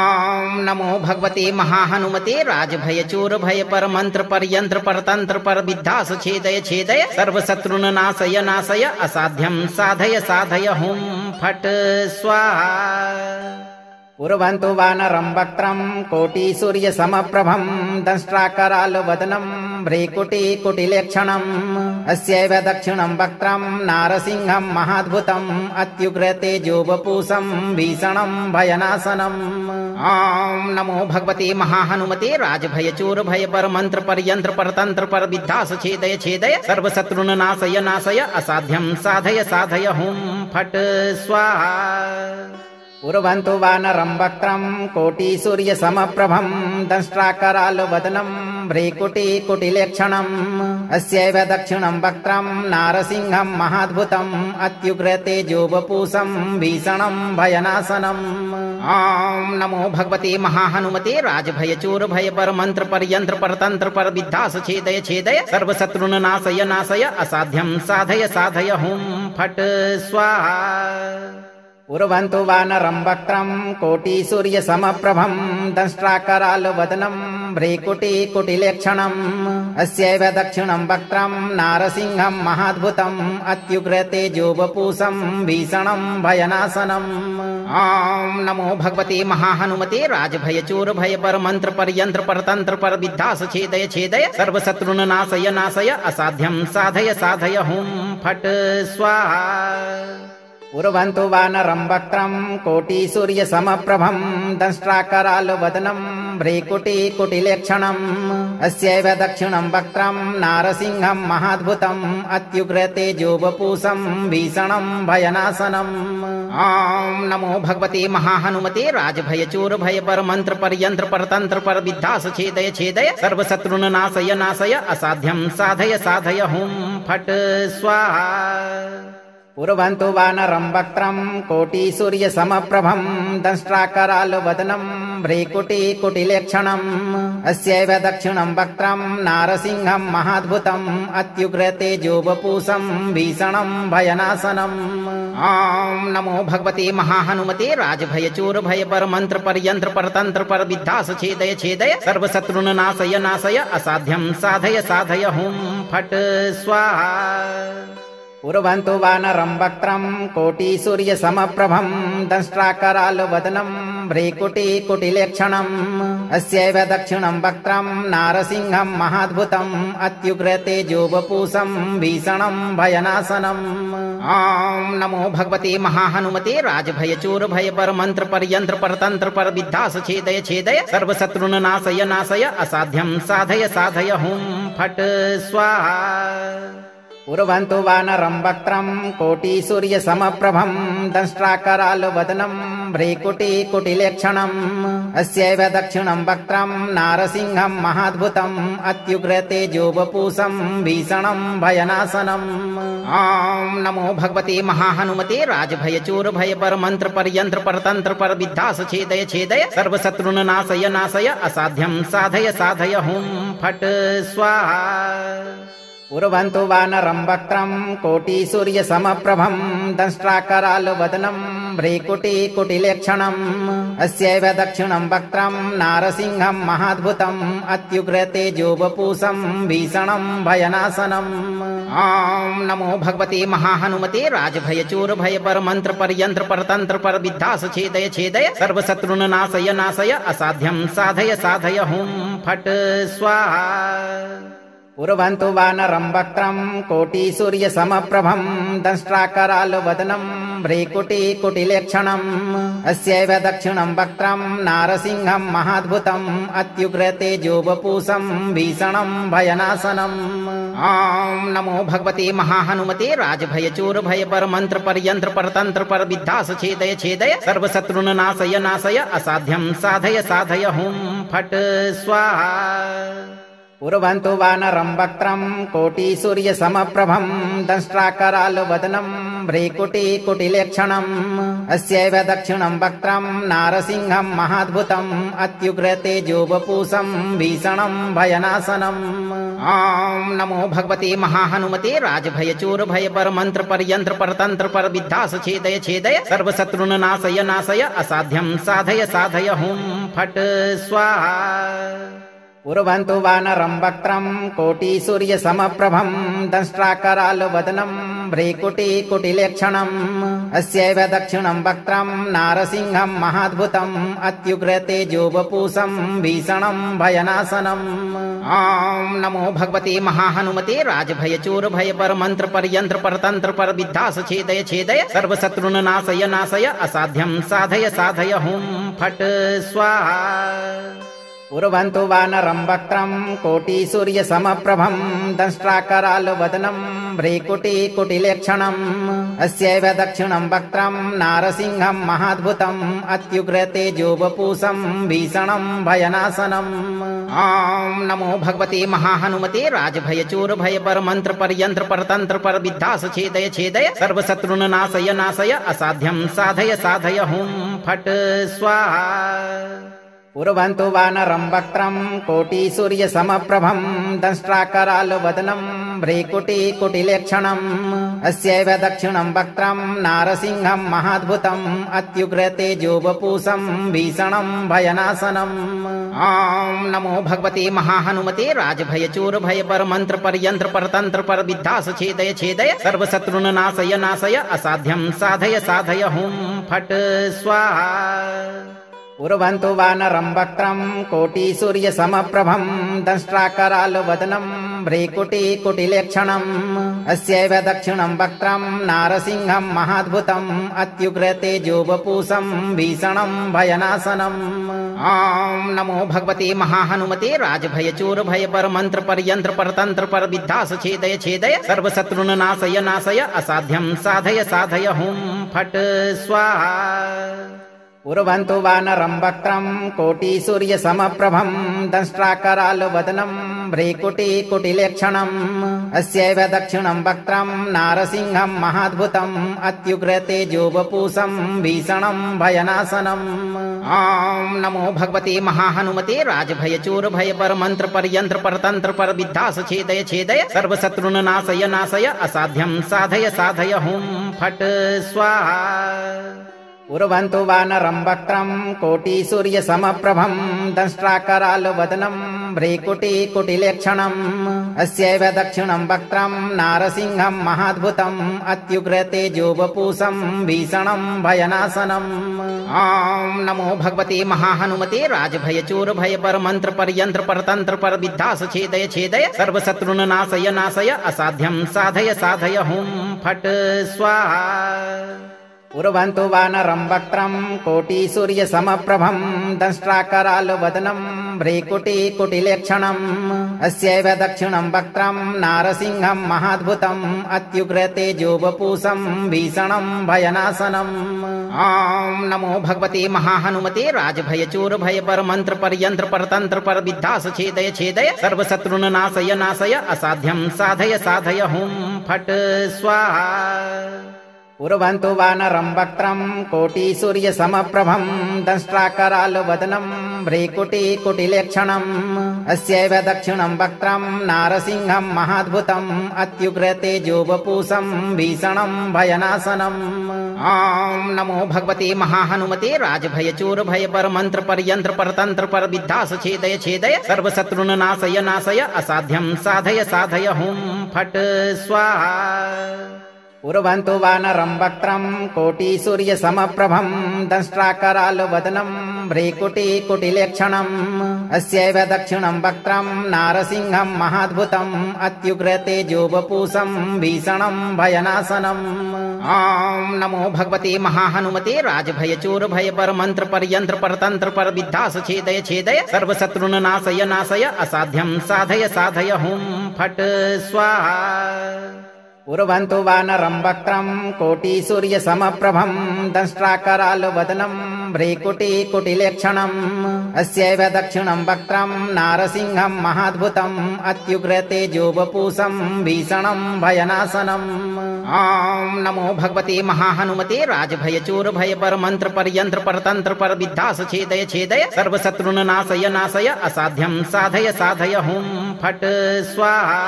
नमो भगवते महाहनुमते राजभय चोर भय पर मंत्र पर यंत्र पर तंत्र पर विद्धास छेदय छेदय सर्वशत्रुन नाशय नाशय असाध्यं साधय साधय हुं फट् स्वाहा। उर्वन्तु वानरं वक्त्रं कोटिसूर्यसमप्रभं दंष्ट्राकरालवदनं भ्रीकुटिकुटिलेक्षणम् अस्यैव दक्षिणं वक्त्रं नारसिंहं महाद्भुतम् अत्युग्रतेजोवपूषं भीषणं भयनाशनम्। ॐ नमो भगवते महाहनुमते राजभयचूरभय परमन्त्र परयन्त्र परतन्त्र परविद्धास छेदय छेदय सर्वशत्रुन् नाशय नाशय असाध्यं साधय साधय हुं फट् स्वाहा। उर्वन्तु वानरं वक्त्रं कोटिसूर्यसमप्रभं दंष्ट्राकरालवदनं भ्रीकुटिकुटिलेक्षणम् अस्यैव दक्षिणं वक्त्रं नारसिंहं महाद्भुतम् अत्युग्रतेजोवपूषं भीषणं भयनाशनम्। ॐ नमो भगवते महाहनुमते राजभयचूरभय परमन्त्र परयन्त्र परतन्त्र परविद्धास छेदय छेदय सर्वशत्रुन् नाशय नाशय असाध्यं साधय साधय हुं फट् स्वाहा। उर्वन्तु वानरं वक्त्रं कोटिसूर्यसमप्रभं दंष्ट्राकरालवदनं भ्रीकुटिकुटिलेक्षणम् अस्यैव दक्षिणं वक्त्रं नारसिंहं महाद्भुतम् अत्युग्रतेजोवपूषं भीषणं भयनाशनम्। ॐ नमो भगवते महाहनुमते राजभयचूरभय परमन्त्र परयन्त्र परतन्त्र परविद्धास छेदय छेदय सर्वशत्रुन् नाशय नाशय असाध्यं साधय साधय हुं फट् स्वाहा। उर्वन्तु वानरं वक्त्रं कोटिसूर्यसमप्रभं दंष्ट्राकरालवदनं भ्रीकुटिकुटिलेक्षणम् अस्यैव दक्षिणं वक्त्रं नारसिंहं महाद्भुतम् अत्युग्रतेजोवपूषं भीषणं भयनाशनम्। ॐ नमो भगवते महाहनुमते राजभयचूरभय परमन्त्र परयन्त्र परतन्त्र परविद्धास छेदय छेदय सर्वशत्रुन् नाशय नाशय असाध्यं साधय साधय हुं फट् स्वाहा। उर्वन्तु वानरं वक्त्रं कोटिसूर्यसमप्रभं दंष्ट्राकरालवदनं भ्रीकुटिकुटिलेक्षणम् अस्यैव दक्षिणं वक्त्रं नारसिंहं महाद्भुतम् अत्युग्रतेजोवपूषं भीषणं भयनाशनम्। ॐ नमो भगवते महाहनुमते राजभयचूरभय परमन्त्र परयन्त्र परतन्त्र परविद्धास छेदय छेदय सर्वशत्रुन् नाशय नाशय असाध्यं साधय साधय हुं फट् स्वाहा। उर्वन्तु वानरं वक्त्रं कोटिसूर्यसमप्रभं दंष्ट्राकरालवदनं भ्रीकुटिकुटिलेक्षणम् अस्यैव दक्षिणं वक्त्रं नारसिंहं महाद्भुतम् अत्युग्रतेजोवपूषं भीषणं भयनाशनम्। ॐ नमो भगवते महाहनुमते राजभयचूरभय परमन्त्र परयन्त्र परतन्त्र परविद्धास छेदय छेदय सर्वशत्रुन् नाशय नाशय असाध्यं साधय साधय हुं फट् स्वाहा। उर्वन्तु वानरं वक्त्रं कोटिसूर्यसमप्रभं दंष्ट्राकरालवदनं भ्रीकुटिकुटिलेक्षणम् अस्यैव दक्षिणं वक्त्रं नारसिंहं महाद्भुतम् अत्युग्रतेजोवपूषं भीषणं भयनाशनम्। ॐ नमो भगवते महाहनुमते राजभयचूरभय परमन्त्र परयन्त्र परतन्त्र परविद्धास छेदय छेदय सर्वशत्रुन् नाशय नाशय असाध्यं साधय साधय हुं फट् स्वाहा। उर्वन्तु वानरं वक्त्रं कोटिसूर्यसमप्रभं दंष्ट्राकरालवदनं भ्रीकुटिकुटिलेक्षणम् अस्यैव दक्षिणं वक्त्रं नारसिंहं महाद्भुतम् अत्युग्रतेजोवपूषं भीषणं भयनाशनम्। ॐ नमो भगवते महाहनुमते राजभयचूरभय परमन्त्र परयन्त्र परतन्त्र परविद्धास छेदय छेदय सर्वशत्रुन् नाशय नाशय असाध्यं साधय साधय हुं फट् स्वाहा। उर्वन्तु वानरं वक्त्रं कोटिसूर्यसमप्रभं दंष्ट्राकरालवदनं भ्रीकुटिकुटिलेक्षणम् अस्यैव दक्षिणं वक्त्रं नारसिंहं महाद्भुतम् अत्युग्रतेजोवपूषं भीषणं भयनाशनम्। ॐ नमो भगवते महाहनुमते राजभयचूरभय परमन्त्र परयन्त्र परतन्त्र परविद्धास छेदय छेदय सर्वशत्रुन् नाशय नाशय असाध्यं साधय साधय हुं फट् स्वाहा। उर्वन्तु वानरं वक्त्रं कोटिसूर्यसमप्रभं दंष्ट्राकरालवदनं भ्रीकुटिकुटिलेक्षणम् अस्यैव दक्षिणं वक्त्रं नारसिंहं महाद्भुतम् अत्युग्रतेजोवपूषं भीषणं भयनाशनम्। ॐ नमो भगवते महाहनुमते राजभयचूरभय परमन्त्र परयन्त्र परतन्त्र परविद्धास छेदय छेदय सर्वशत्रुन् नाशय नाशय असाध्यं साधय साधय हुं फट् स्वाहा। उर्वन्तु वानरं वक्त्रं कोटिसूर्यसमप्रभं दंष्ट्राकरालवदनं भ्रीकुटिकुटिलेक्षणम् अस्यैव दक्षिणम् वक्त्रम् नारसिंहम् महाद्भुतम् अत्युग्रतेजोवपूषम् भीषणम् भयनाशनम्। ॐ नमो भगवते महाहनुमते राजभयचोरभय परमन्त्र परयन्त्र परतन्त्र परविद्धास छेदय छेदय सर्वशत्रुन् नाशय नाशय असाध्यं साधय साधय हुं फट् स्वाहा। उर्वन्तु वानरं वक्त्रं कोटिसूर्यसमप्रभं दंष्ट्राकरालवदनं भ्रीकुटिकुटिलेक्षणम् अस्यैव दक्षिणं वक्त्रं नारसिंहं महाद्भुतम् अत्युग्रतेजोवपूषं भीषणं भयनाशनम्। ॐ नमो भगवते महाहनुमते राजभयचोरभय परमन्त्र परयन्त्र परतन्त्र परविद्धास छेदय छेदय सर्वशत्रुन् नाशय नाशय असाध्यं साधय साधय हुं फट् स्वाहा। उर्वन्तु वानरं वक्त्रं कोटिसूर्यसमप्रभं दंष्ट्राकरालवदनं भ्रीकुटिकुटिलेक्षणम् अस्यैव दक्षिणं वक्त्रं नारसिंहं महाद्भुतम् अत्युग्रतेजोवपूषं भीषणं भयनाशनम्। ॐ नमो भगवते महाहनुमते राजभयचोरभय परमन्त्र परयन्त्र परतन्त्र परविद्धास छेदय छेदय सर्वशत्रुन् नाशय नाशय असाध्यं साधय साधय हुं फट् स्वाहा। उर्वन्तु वानरं वक्त्रं कोटिसूर्यसमप्रभं दंष्ट्राकरालवदनं भ्रीकुटिकुटिलेक्षणम् अस्यैव दक्षिणं वक्त्रं नारसिंहं महाद्भुतम् अत्युग्रतेजोवपूषं भीषणं भयनाशनम्। ॐ नमो भगवते महाहनुमते राजभयचोरभय परमन्त्र परयन्त्र परतन्त्र परविद्धास छेदय छेदय सर्वशत्रुन् नाशय नाशय असाध्यं साधय साधय हुं फट् स्वाहा। उर्वन्तु वानरं वक्त्रं कोटिसूर्यसमप्रभं दंष्ट्राकरालवदनं भ्रीकुटिकुटिलेक्षणम् अस्यैव दक्षिणं वक्त्रं नारसिंहं महाद्भुतम् अत्युग्रतेजोवपूषं भीषणं भयनाशनम्। ॐ नमो भगवते महाहनुमते राजभयचोरभय परमन्त्र परयन्त्र परतन्त्र परविद्धास छेदय छेदय सर्वशत्रुन् नाशय नाशय असाध्यं साधय साधय हुं फट् स्वाहा। उर्वन्तु वानरं वक्त्रं कोटिसूर्यसमप्रभं दंष्ट्राकरालवदनं भ्रीकुटिकुटिलेक्षणम् अस्यैव दक्षिणं वक्त्रं नारसिंहं महाद्भुतम् अत्युग्रतेजोवपूषं भीषणं भयनाशनम्। ॐ नमो भगवते महाहनुमते राजभयचोरभय परमन्त्र परयन्त्र परतन्त्र परविद्धास छेदय छेदय सर्वशत्रुन् नाशय नाशय असाध्यं साधय साधय हुं फट् स्वाहा। उर्वन्तु वानरं वक्त्रं कोटिसूर्यसमप्रभं दंष्ट्राकरालवदनं भ्रीकुटिकुटिलेक्षणम् अस्यैव दक्षिणं वक्त्रं नारसिंहं महाद्भुतम् अत्युग्रतेजोवपूषं भीषणं भयनाशनम्। ॐ नमो भगवते महाहनुमते राजभयचोरभय परमन्त्र परयन्त्र परतन्त्र परविद्धास छेदय छेदय सर्वशत्रुन् नाशय नाशय असाध्यं साधय साधय हुं फट् स्वाहा। उर्वन्तु वानरं वक्त्रं कोटिसूर्यसमप्रभं दंष्ट्राकरालवदनं भ्रीकुटिकुटिलेक्षणम् अस्यैव दक्षिणं वक्त्रं नारसिंहं महाद्भुतम् अत्युग्रतेजोवपूषं भीषणं भयनाशनम्। ॐ नमो भगवते महाहनुमते राजभयचोरभय परमन्त्र परयन्त्र परतन्त्र परविद्धास छेदय छेदय सर्वशत्रुन् नाशय नाशय असाध्यं साधय साधय हुं फट् स्वाहा। उर्वन्तु वानरं वक्त्रं कोटिसूर्यसमप्रभं दंष्ट्राकरालवदनं भ्रीकुटिकुटिलेक्षणम् अस्यैव दक्षिणं वक्त्रं नारसिंहं महाद्भुतम् अत्युग्रतेजोवपूषं भीषणं भयनाशनम्। ॐ नमो भगवते महाहनुमते राजभयचोरभय परमन्त्र परयन्त्र परतन्त्र परविद्धास छेदय छेदय सर्वशत्रुन् नाशय नाशय असाध्यं साधय साधय हुं फट् स्वाहा। उर्वन्तु वानरं वक्त्रं कोटिसूर्यसमप्रभं दंष्ट्राकरालवदनं भ्रीकुटिकुटिलेक्षणम् अस्यैव दक्षिणं वक्त्रं नारसिंहं महाद्भुतम् अत्युग्रतेजोवपूषं भीषणं भयनाशनम्। ॐ नमो भगवते महाहनुमते राजभयचोरभय परमन्त्र परयन्त्र परतन्त्र परविद्धास छेदय छेदय सर्वशत्रुन् नाशय नाशय असाध्यं साधय साधय हुं फट् स्वाहा।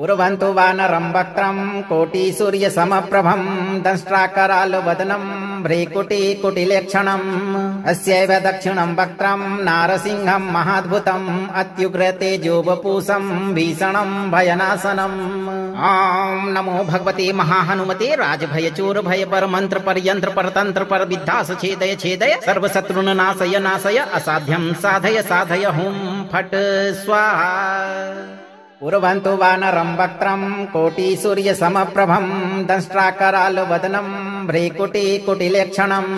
उर्वन्तु वानरं वक्त्रं कोटिसूर्यसमप्रभं दंष्ट्राकरालवदनं भ्रीकुटिकुटिलेक्षणम् अस्यैव दक्षिणम् वक्त्रम् नारसिंहम् महाद्भुतम् अत्युग्रतेजोवपूषम् भीषणम् भयनाशनम्। ॐ नमो भगवते महाहनुमते राजभयचूर भय पर मंत्र पर यंत्र पर तंत्र पर विद्धास छेदय छेदय सर्वशत्रुन नाशय नाशय असाध्यम् साधय साधय हुं फट् स्वाहा। उर्वन्तु वानरम् वक्त्रम् कोटिसूर्यसमप्रभम् दंष्ट्राकरालवदनम् भ्रीकुटिकुटिलेक्षणम्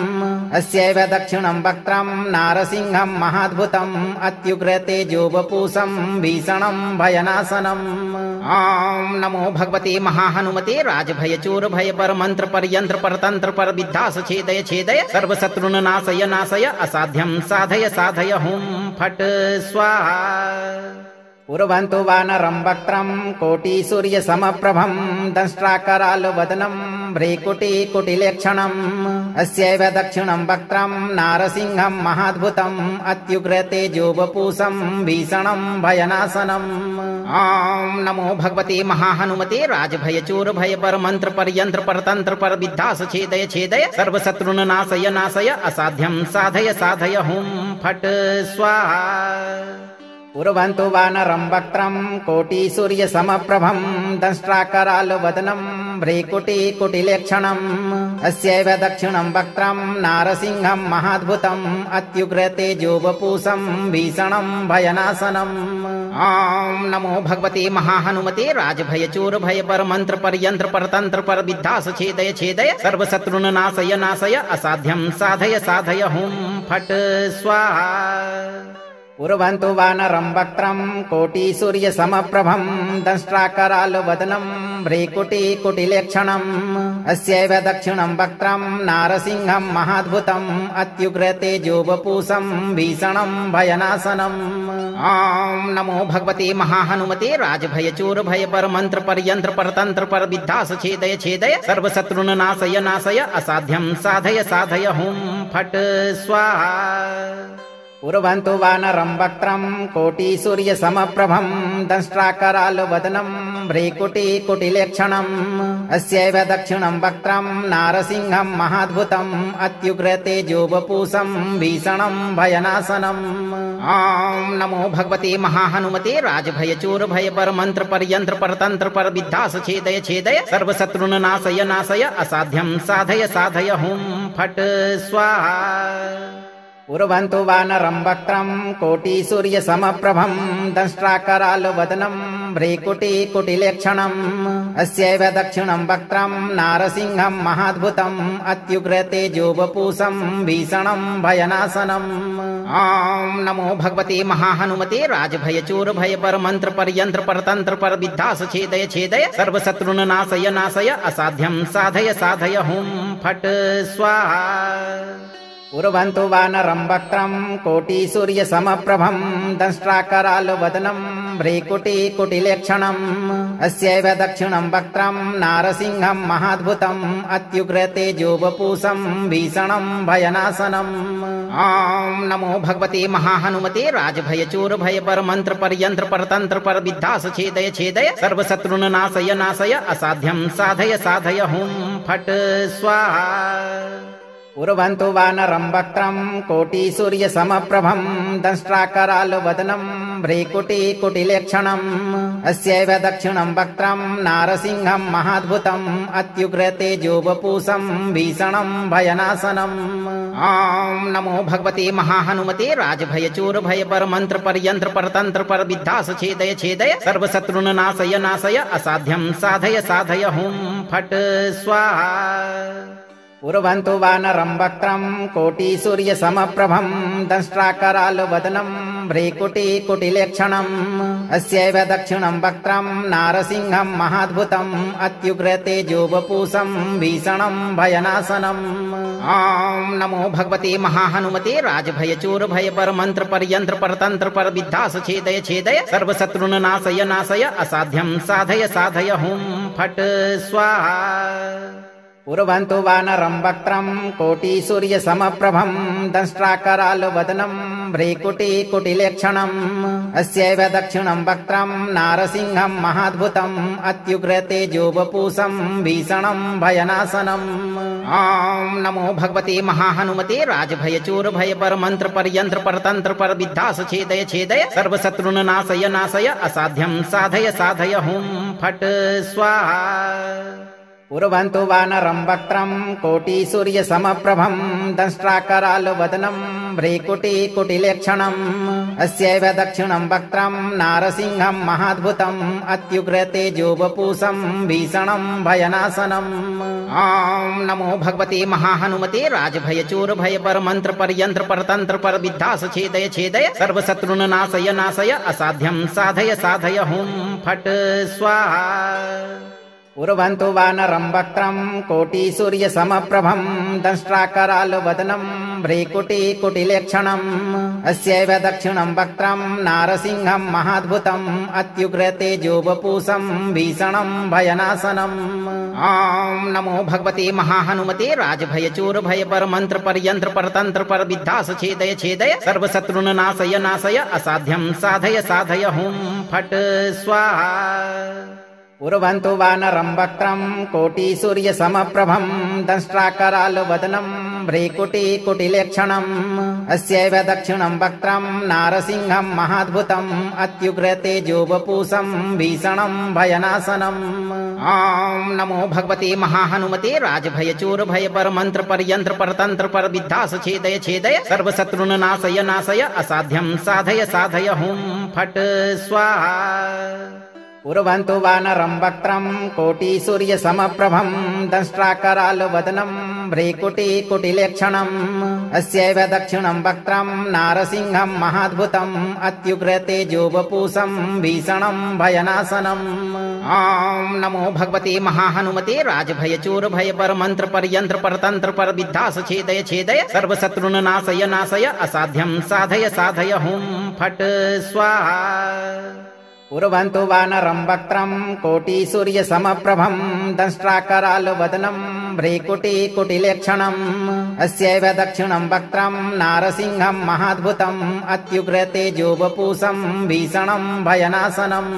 अस्यैव दक्षिणम् वक्त्रम् नारसिंहम् महाद्भुतम् अत्युग्रतेजोवपूषम् भीषणम् भयनाशनम्। ॐ नमो भगवते महाहनुमते राजभयचूर भय पर मंत्र पर यंत्र पर तंत्र पर विद्धास छेदय छेदय सर्वशत्रुन नाशय नाशय असाध्यम् साधय साधय हुं फट् स्वाहा। उर्वन्तु वानरम् वक्त्रम् कोटिसूर्यसमप्रभम् दंष्ट्राकरालवदनम् भ्रीकुटिकुटिलेक्षणम् अस्यैव दक्षिणम् वक्त्रम् नारसिंहम् महाद्भुतम् अत्युग्रतेजोवपूषम् भीषणम् भयनाशनम्। ॐ नमो भगवते महाहनुमते राजभयचूर भय पर मंत्र पर यंत्र पर तंत्र पर विद्धास छेदय छेदय सर्वशत्रुन नाशय नाशय असाध्यम् साधय साधय हुं फट् स्वाहा। उर्वन्तु वानरम् वक्त्रम् कोटिसूर्यसमप्रभम् दंष्ट्राकरालवदनम् भ्रीकुटिकुटिलेक्षणम् अस्यैव दक्षिणम् वक्त्रम् नारसिंहम् महाद्भुतम् अत्युग्रतेजोवपूषम् भीषणम् भयनाशनम्। ॐ नमो भगवते महाहनुमते राजभयचूर भय पर मंत्र पर यंत्र पर तंत्र पर विद्धास छेदय छेदय सर्वशत्रुन नाशय नाशय असाध्यम् साधय साधय हुं फट् स्वाहा। उर्वन्तु वानरम् वक्त्रम् कोटिसूर्यसमप्रभम् दंष्ट्राकरालवदनम् भ्रीकुटिकुटिलेक्षणम् अस्यैव दक्षिणम् वक्त्रम् नारसिंहम् महाद्भुतम् अत्युग्रतेजोवपूषम् भीषणम् भयनाशनम्। ॐ नमो भगवते महाहनुमते राजभयचूर भय पर मंत्र पर यंत्र पर तंत्र पर विद्धास छेदय छेदय सर्वशत्रुन नाशय नाशय असाध्यम् साधय साधय हुं फट् स्वाहा। उर्वन्तु वानरम् वक्त्रम् कोटिसूर्यसमप्रभम् दंष्ट्राकरालवदनम् भ्रीकुटिकुटिलेक्षणम् अस्यैव दक्षिणम् वक्त्रम् नारसिंहम् महाद्भुतम् अत्युग्रतेजोवपूषम् भीषणम् भयनाशनम्। ॐ नमो भगवते महाहनुमते राजभयचूर भय पर मंत्र पर यंत्र पर तंत्र पर विद्धास छेदय छेदय सर्वशत्रुन नाशय नाशय असाध्यम् साधय साधय हुं फट् स्वाहा। उर्वन्तु वानरम् वक्त्रम् कोटिसूर्यसमप्रभम् दंष्ट्राकरालवदनम् भ्रीकुटिकुटिलेक्षणम् अस्यैव दक्षिणम् वक्त्रम् नारसिंहम् महाद्भुतम् अत्युग्रतेजोवपूषम् भीषणम् भयनाशनम्। ॐ नमो भगवते महाहनुमते राजभयचूर भय पर मंत्र पर यंत्र पर तंत्र पर विद्धास छेदय छेदय सर्वशत्रुन नाशय नाशय असाध्यम् साधय साधय हुं फट् स्वाहा। उर्वन्तु वानरम् वक्त्रम् कोटिसूर्यसमप्रभम् दंष्ट्राकरालवदनम् भ्रीकुटिकुटिलेक्षणम् अस्यैव दक्षिणम् वक्त्रम् नारसिंहम् महाद्भुतम् अत्युग्रतेजोवपूषम् भीषणम् भयनाशनम्। ॐ नमो भगवते महाहनुमते राजभयचूर भय पर मंत्र पर यंत्र पर तंत्र पर विद्धास छेदय छेदय सर्वशत्रुन नाशय नाशय असाध्यम् साधय साधय हुं फट् स्वाहा। उर्वन्तु वानरम् वक्त्रम् कोटिसूर्यसमप्रभम् दंष्ट्राकरालवदनम् भ्रीकुटिकुटिलेक्षणम् अस्यैव दक्षिणम् वक्त्रम् नारसिंहम् महाद्भुतम् अत्युग्रतेजोवपूषम् भीषणम् भयनाशनम्। ॐ नमो भगवते महाहनुमते राजभयचूर भय पर मंत्र पर यंत्र पर तंत्र पर विद्धास छेदय छेदय सर्वशत्रुन नाशय नाशय असाध्यम् साधय साधय हुं फट् स्वाहा। उर्वन्तु वानरम् वक्त्रम् कोटिसूर्यसमप्रभम् दंष्ट्राकरालवदनम् भ्रीकुटिकुटिलेक्षणम् अस्यैव दक्षिणम् वक्त्रम् नारसिंहम् महाद्भुतम् अत्युग्रतेजोवपूषम् भीषणम् भयनाशनम्। ॐ नमो भगवते महाहनुमते राजभयचूर भय पर मंत्र पर यंत्र पर तंत्र पर विद्धास छेदय छेदय सर्वशत्रुन नाशय नाशय असाध्यम् साधय साधय हुं फट् स्वाहा। उर्वन्तु वानरम् वक्त्रम् कोटिसूर्यसमप्रभम् दंष्ट्राकरालवदनम् भ्रीकुटिकुटिलेक्षणम् अस्यैव दक्षिणं वक्त्रं नारसिंहं महाद्भुतम् अत्युग्र तेजोवपूषं भीषणं भयनाशनम्। ॐ नमो भगवते महाहनुमते राजभय चोर भय पर मंत्र पर यंत्र पर तंत्र पर विद्धास छेदय छेदय सर्वशत्रुन नाशय नाशय असाध्यं साधय साधय हुं फट् स्वाहा। पूर्वन्तु वानरं वक्त्रं कोटिसूर्यसमप्रभं दंष्ट्राकरालवदनं भ्रीकुटिकुटिलेक्षणम् अस्यैव दक्षिणं वक्त्रं नारसिंहं महाद्भुतम् अत्युग्र तेजोवपूषं भीषणं भयनाशनम्। ॐ नमो भगवते महाहनुमते राजभय चोर भय पर मंत्र पर यंत्र पर तंत्र पर विद्धास छेदय छेदय सर्वशत्रुन नाशय नाशय असाध्यं साधय साधय हुं फट् स्वाहा। पूर्वन्तु वानरं वक्त्रं कोटिसूर्यसमप्रभं दंष्ट्राकरालवदनं भ्रीकुटिकुटिलेक्षणम् अस्यैव दक्षिणं वक्त्रं नारसिंहं महाद्भुतम् अत्युग्र तेजोवपूषं भीषणं भयनाशनम्। ॐ नमो भगवते महाहनुमते राजभय चोर भय पर मंत्र पर यंत्र पर तंत्र पर विद्धास छेदय छेदय सर्वशत्रुन नाशय नाशय असाध्यं साधय साधय हुं फट् स्वाहा। पूर्वन्तु वानरं वक्त्रं कोटिसूर्यसमप्रभं दंष्ट्राकरालवदनं भ्रीकुटिकुटिलेक्षणम् अस्यैव दक्षिणं वक्त्रं नारसिंहं महाद्भुतम् अत्युग्र तेजोवपूषं भीषणं भयनाशनम्। ॐ नमो भगवते महाहनुमते राजभय चोर भय पर मंत्र पर यंत्र पर तंत्र पर विद्धास छेदय छेदय सर्वशत्रुन नाशय नाशय असाध्यं साधय साधय हुं फट् स्वाहा। पूर्वन्तु वानरं वक्त्रं कोटिसूर्यसमप्रभं दंष्ट्राकरालवदनं भ्रीकुटिकुटिलेक्षणम् अस्यैव दक्षिणं वक्त्रं नारसिंहं महाद्भुतम् अत्युग्र तेजोवपूषं भीषणं भयनाशनम्। ॐ नमो भगवते महाहनुमते राजभय चोर भय पर मंत्र पर यंत्र पर तंत्र पर विद्धास छेदय छेदय सर्वशत्रुन नाशय नाशय असाध्यं साधय साधय हुं फट् स्वाहा। पूर्वन्तु वानरं वक्त्रं कोटिसूर्यसमप्रभं दंष्ट्राकरालवदनं भ्रीकुटिकुटिलेक्षणम् अस्यैव दक्षिणं वक्त्रं नारसिंहं महाद्भुतम् अत्युग्र तेजोवपूषं भीषणं भयनाशनम्।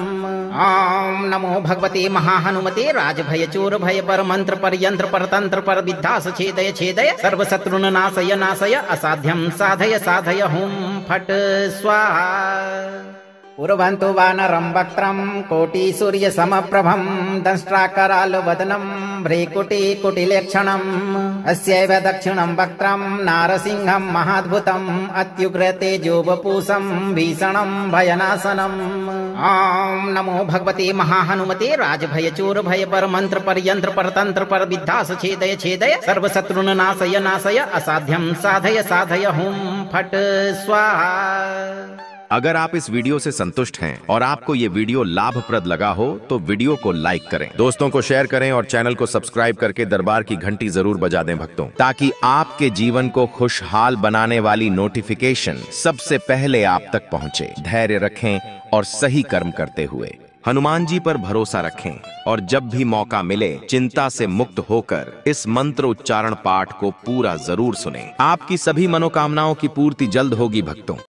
ॐ नमो भगवते महाहनुमते राजभय चोर भय पर मंत्र पर यंत्र पर तंत्र पर विद्धास छेदय छेदय सर्वशत्रुन नाशय नाशय असाध्यं साधय साधय हुं फट् स्वाहा। पूर्वन्तु वानरं वक्त्रं कोटिसूर्यसमप्रभं दंष्ट्राकरालवदनं भ्रीकुटिकुटिलेक्षणम् अस्यैव दक्षिणं वक्त्रं नारसिंहं महाद्भुतम् अत्युग्र तेजोवपूषं भीषणं भयनाशनम्। ॐ नमो भगवते महाहनुमते राजभय चोर भय पर मंत्र पर यंत्र पर तंत्र पर विद्धास छेदय छेदय सर्वशत्रुन नाशय नाशय असाध्यं साधय साधय हुं फट् स्वाहा। अगर आप इस वीडियो से संतुष्ट हैं और आपको ये वीडियो लाभप्रद लगा हो तो वीडियो को लाइक करें, दोस्तों को शेयर करें और चैनल को सब्सक्राइब करके दरबार की घंटी जरूर बजा दें भक्तों, ताकि आपके जीवन को खुशहाल बनाने वाली नोटिफिकेशन सबसे पहले आप तक पहुंचे। धैर्य रखें और सही कर्म करते हुए हनुमान जी पर भरोसा रखें और जब भी मौका मिले चिंता से मुक्त होकर इस मंत्र उच्चारण पाठ को पूरा जरूर सुनें। आपकी सभी मनोकामनाओं की पूर्ति जल्द होगी भक्तों।